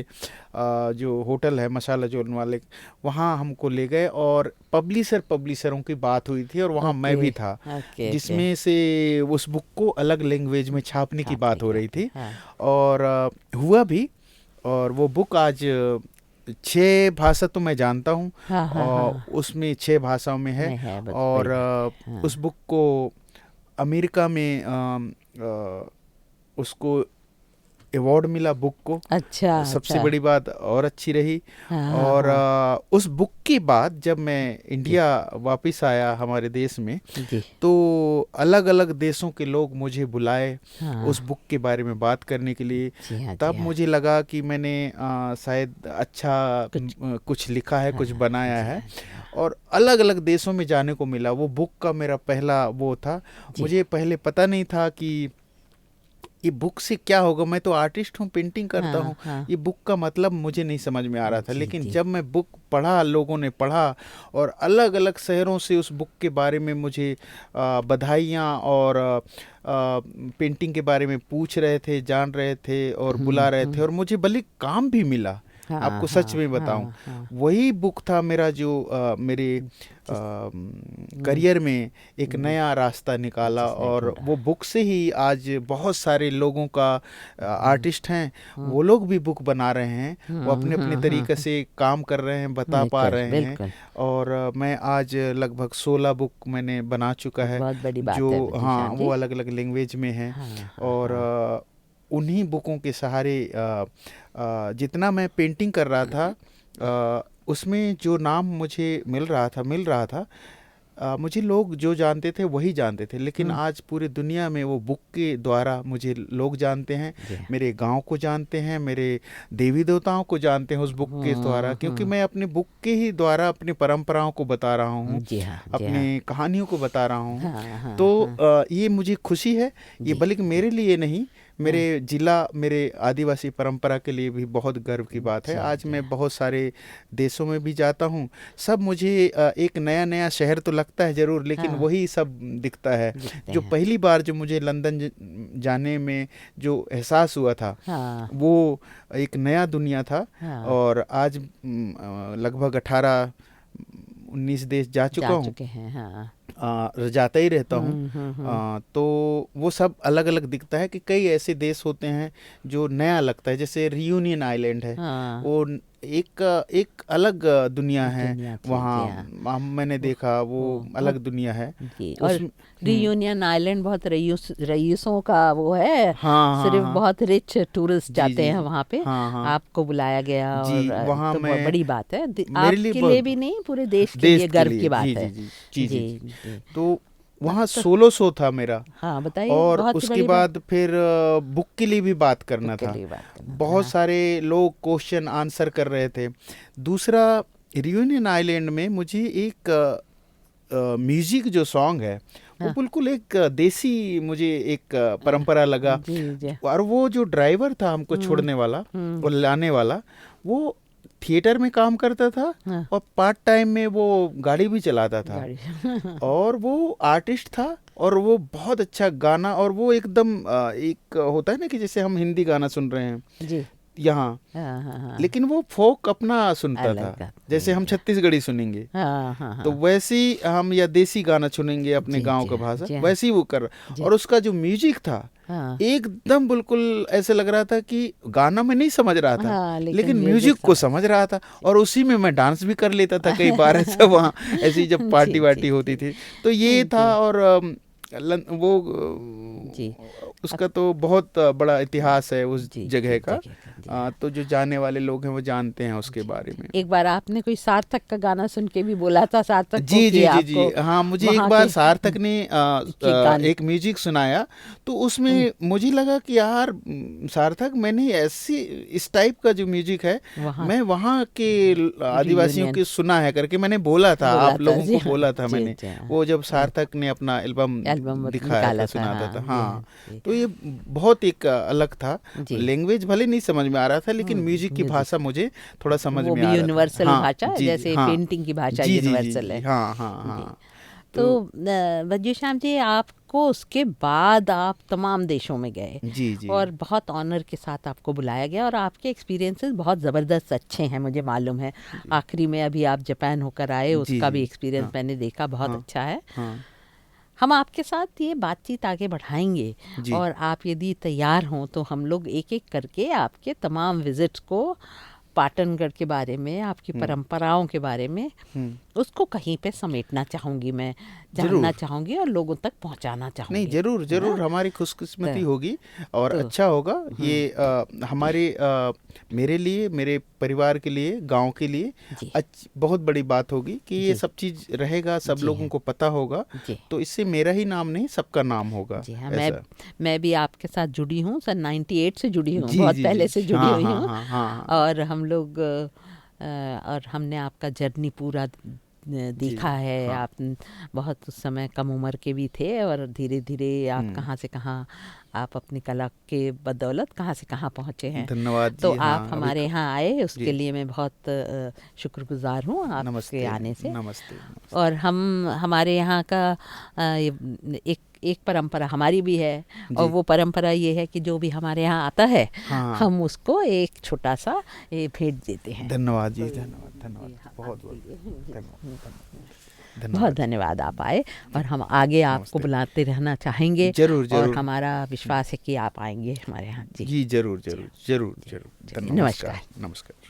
जो होटल है, मसाला जोन वाले, वहाँ हमको ले गए और पब्लिशरों की बात हुई थी, और वहाँ मैं ओके, भी था, ओके, जिसमें से उस बुक को अलग लैंग्वेज में छापने की बात हो रही थी। हाँ। और हुआ भी। और वो बुक आज 6 भाषा तो मैं जानता हूँ, हाँ, हाँ, और हाँ। उसमें 6 भाषाओं में है। नहीं है, बस और बड़ी बात है। हाँ। उस बुक को अमेरिका में उसको अवार्ड मिला बुक को। अच्छा, सबसे अच्छा। बड़ी बात और अच्छी रही। हाँ, हाँ, और हाँ। उस बुक के बाद जब मैं इंडिया वापस आया हमारे देश में, जी। तो अलग अलग देशों के लोग मुझे बुलाए हाँ। उस बुक के बारे में बात करने के लिए। जी हाँ, जी तब हाँ। मुझे लगा कि मैंने शायद अच्छा कुछ लिखा है, कुछ हाँ, बनाया जी है। हाँ, जी हाँ। और अलग अलग देशों में जाने को मिला। वो बुक का मेरा पहला वो था। जी। मुझे पहले पता नहीं था कि ये बुक से क्या होगा। मैं तो आर्टिस्ट हूँ, पेंटिंग करता हाँ, हूँ। हाँ। ये बुक का मतलब मुझे नहीं समझ में आ रहा था। जी, लेकिन जी। जब मैं बुक पढ़ा, लोगों ने पढ़ा, और अलग अलग शहरों से उस बुक के बारे में मुझे बधाइयाँ और पेंटिंग के बारे में पूछ रहे थे, जान रहे थे और बुला रहे थे, और मुझे भले काम भी मिला। हाँ, आपको सच हाँ, में बताऊं, हाँ, हाँ। वही बुक था मेरा जो मेरे करियर में एक नया रास्ता निकाला। जिसने और ढूंढा। वो बुक से ही आज बहुत सारे लोगों का आर्टिस्ट हैं, वो लोग भी बुक बना रहे हैं। वो अपने अपने तरीके से काम कर रहे हैं, बता पा बिल्कुल, रहे हैं। बिल्कुल। और मैं आज लगभग 16 बुक मैंने बना चुका है, बहुत बड़ी बात जो, है हाँ, जीशान वो जी। अलग अलग लैंग्वेज में है। हाँ, हाँ, और हाँ। उन्हीं बुकों के सहारे जितना मैं पेंटिंग कर रहा था, उसमें जो नाम मुझे मिल रहा था, मुझे लोग जो जानते थे वही जानते थे। लेकिन आज पूरी दुनिया में वो बुक के द्वारा मुझे लोग जानते हैं। जी। मेरे गांव को जानते हैं, मेरे देवी देवताओं को जानते हैं उस बुक के द्वारा, क्योंकि मैं अपने बुक के ही द्वारा अपनी परंपराओं को बता रहा हूँ, जी हाँ, जी अपनी कहानियों को बता रहा हूँ। हाँ, हाँ, तो हाँ। ये मुझे खुशी है। ये जी, बल्कि मेरे लिए नहीं, मेरे जिला, मेरे आदिवासी परंपरा के लिए भी बहुत गर्व की बात है। जी हाँ, आज जी मैं हाँ। बहुत सारे देशों में भी जाता हूँ, सब मुझे एक नया नया शहर तो लगता है ज़रूर, लेकिन हाँ। वही सब दिखता है। दिखते जो हैं। पहली बार जो मुझे लंदन जाने में जो एहसास हुआ था, हाँ, वो एक नया दुनिया था। हाँ। और आज लगभग 18-19 देश जा चुका जा हूँ, चुके हैं। हाँ। जाता ही रहता हूँ। हम्म। तो वो सब अलग अलग दिखता है कि कई ऐसे देश होते हैं जो नया लगता है। जैसे रियूनियन आइलैंड है, हाँ। वो एक एक अलग दुनिया है। दुनिया थी, वहाँ जी हाँ। मैंने देखा, वो अलग बहुत। दुनिया है जी। और उसमें। रियूनियन आइलैंड बहुत रईसों का वो है। हाँ हाँ सिर्फ हाँ। बहुत रिच टूरिस्ट जी जाते जी हैं जी। वहाँ पे। हाँ हाँ। आपको बुलाया गया, जी, और वहाँ तो बहुत मैं, बड़ी बात है। मेरे लिए आपके लिए बहुत, भी नहीं, पूरे देश के देश लिए के गर्व लिए, की जी बात जी है। जी जी जी जी, जी। जी। तो वहाँ तो 1600 था मेरा। हाँ, बताइए, और बहुत ही उसके बड़ी बात। बाद फिर बुक के लिए भी बात करना के था। लिए बात करना बहुत था। सारे लोग क्वेश्चन आंसर कर रहे थे। दूसरा, रियूनियन आइलैंड में मुझे एक म्यूजिक जो सॉन्ग है, वो हाँ। बिल्कुल एक देसी मुझे एक परंपरा लगा। जी, जी। और वो जो ड्राइवर था हमको छोड़ने वाला और लाने वाला, वो थिएटर में काम करता था, हाँ। और पार्ट टाइम में वो गाड़ी भी चलाता था। गाड़ी। और वो आर्टिस्ट था, और वो बहुत अच्छा गाना, और वो एकदम एक होता है ना कि जैसे हम हिंदी गाना सुन रहे हैं जी। यहाँ, हाँ, हाँ, हाँ। लेकिन वो फोक अपना सुनता अलग था, गाते जैसे हम हैं। छत्तीसगढ़ी सुनेंगे। हाँ, हाँ, तो हाँ। वैसे ही हम या देसी गाना सुनेंगे अपने जी, गांव जी का हाँ, भाषा, जी हाँ, वैसे ही वो कर। जी। और उसका जो म्यूजिक था, हाँ, एकदम बिल्कुल ऐसे लग रहा था कि गाना में नहीं समझ रहा था, हाँ, लेकिन म्यूजिक म्यूजिक को समझ। समझ रहा था। और उसी में मैं डांस भी कर लेता था कई बार ऐसा वहाँ, ऐसी जब पार्टी जी, वार्टी जी, होती जी। थी। तो ये था। जी, और वो जी। उसका तो बहुत बड़ा इतिहास है उस जी, जगह का। जी। तो जो जाने वाले लोग हैं वो जानते हैं उसके बारे में। एक बार आपने कोई सार्थक का गाना सुन के भी बोला था, सार्थक को जी कि जी जी आपको जी हाँ, मुझे एक वहाँ बार के सार्थक ने के गाने एक म्यूजिक सुनाया, तो उसमें मुझे लगा कि यार सार्थक, मैंने ऐसी इस टाइप का जो म्यूजिक है वहाँ मैं वहाँ के आदिवासियों रियूनियन के सुना है करके मैंने बोला था, बोला आप था। लोगों जी को हाँ, बोला था जी मैंने, जी हाँ। वो जब सार्थक ने अपना एल्बम एल्बम दिखाया निकाला था, था, सुनाता था। हाँ, जी हाँ, हाँ, जी। तो ये बहुत एक अलग था। जी। लैंग्वेज भले नहीं समझ में आ रहा था, लेकिन म्यूजिक की म्यूजिक भाषा मुझे थोड़ा समझ वो में भी आ रहा था। यूनिवर्सल हाँ भाषा है, जी जी जैसे हाँ पेंटिंग की भाषा जी जी जी यूनिवर्सल जी है। हाँ हाँ जी। हाँ। तो बज्जू श्याम जी, आपको उसके बाद आप तमाम देशों में गए जी जी और बहुत ऑनर के साथ आपको बुलाया गया, और आपके एक्सपीरियंसेस बहुत ज़बरदस्त अच्छे हैं, मुझे मालूम है। आखिरी में अभी आप जापान होकर आए, जी उसका भी जी एक्सपीरियंस हाँ मैंने देखा, बहुत हाँ अच्छा है। हाँ हम आपके साथ ये बातचीत आगे बढ़ाएंगे, जी और आप यदि तैयार हों तो हम लोग एक एक करके आपके तमाम विजिट्स को, पाटनगढ़ के बारे में, आपकी परंपराओं के बारे में, उसको कहीं पे समेटना चाहूँगी, मैं जानना जरूर। चाहूँगी और लोगों तक पहुँचाना नहीं, चाहूँगी। जरूर है जरूर, ना? हमारी खुशकिस्मती तो होगी और तो अच्छा होगा ये हमारे मेरे लिए, मेरे परिवार के लिए, गांव के लिए जी बहुत बड़ी बात होगी कि ये जी सब चीज रहेगा, सब जी लोगों को पता होगा। जी तो इससे मेरा ही नाम नहीं, सबका नाम होगा। जी हाँ। ऐसा। मैं भी आपके साथ जुड़ी हूँ, सन 98 से जुड़ी हूँ, जी बहुत जी पहले जी से जुड़ी हाँ हुई हाँ हूँ। हाँ हाँ हाँ और हम लोग और हमने आपका जर्नी पूरा जी देखा है। हाँ। आप बहुत उस समय कम उम्र के भी थे, और धीरे धीरे आप कहाँ से कहाँ, आप अपनी कला के बदौलत कहाँ से कहाँ पहुँचे हैं। धन्यवाद तो जी। आप हाँ, हमारे यहाँ आए, उसके जी। लिए मैं बहुत शुक्रगुजार हूँ आपके नमस्ते आने से। नमस्ते नमस्ते। और हम, हमारे यहाँ का एक परंपरा हमारी भी है, और जी वो परंपरा ये है कि जो भी हमारे यहाँ आता है, हाँ। हम उसको एक छोटा सा भेंट देते हैं। धन्यवाद जी, धन्यवाद धन्यवाद, बहुत बहुत धन्यवाद। बहुत धन्यवाद, आप आए, और हम आगे आपको नमस्ते। बुलाते रहना चाहेंगे। जरूर और जरूर हमारा विश्वास है कि आप आएंगे हमारे यहाँ। जी जी, जरूर जरूर जरूर जरूर। जी, नमस्कार नमस्कार। नमस्कार।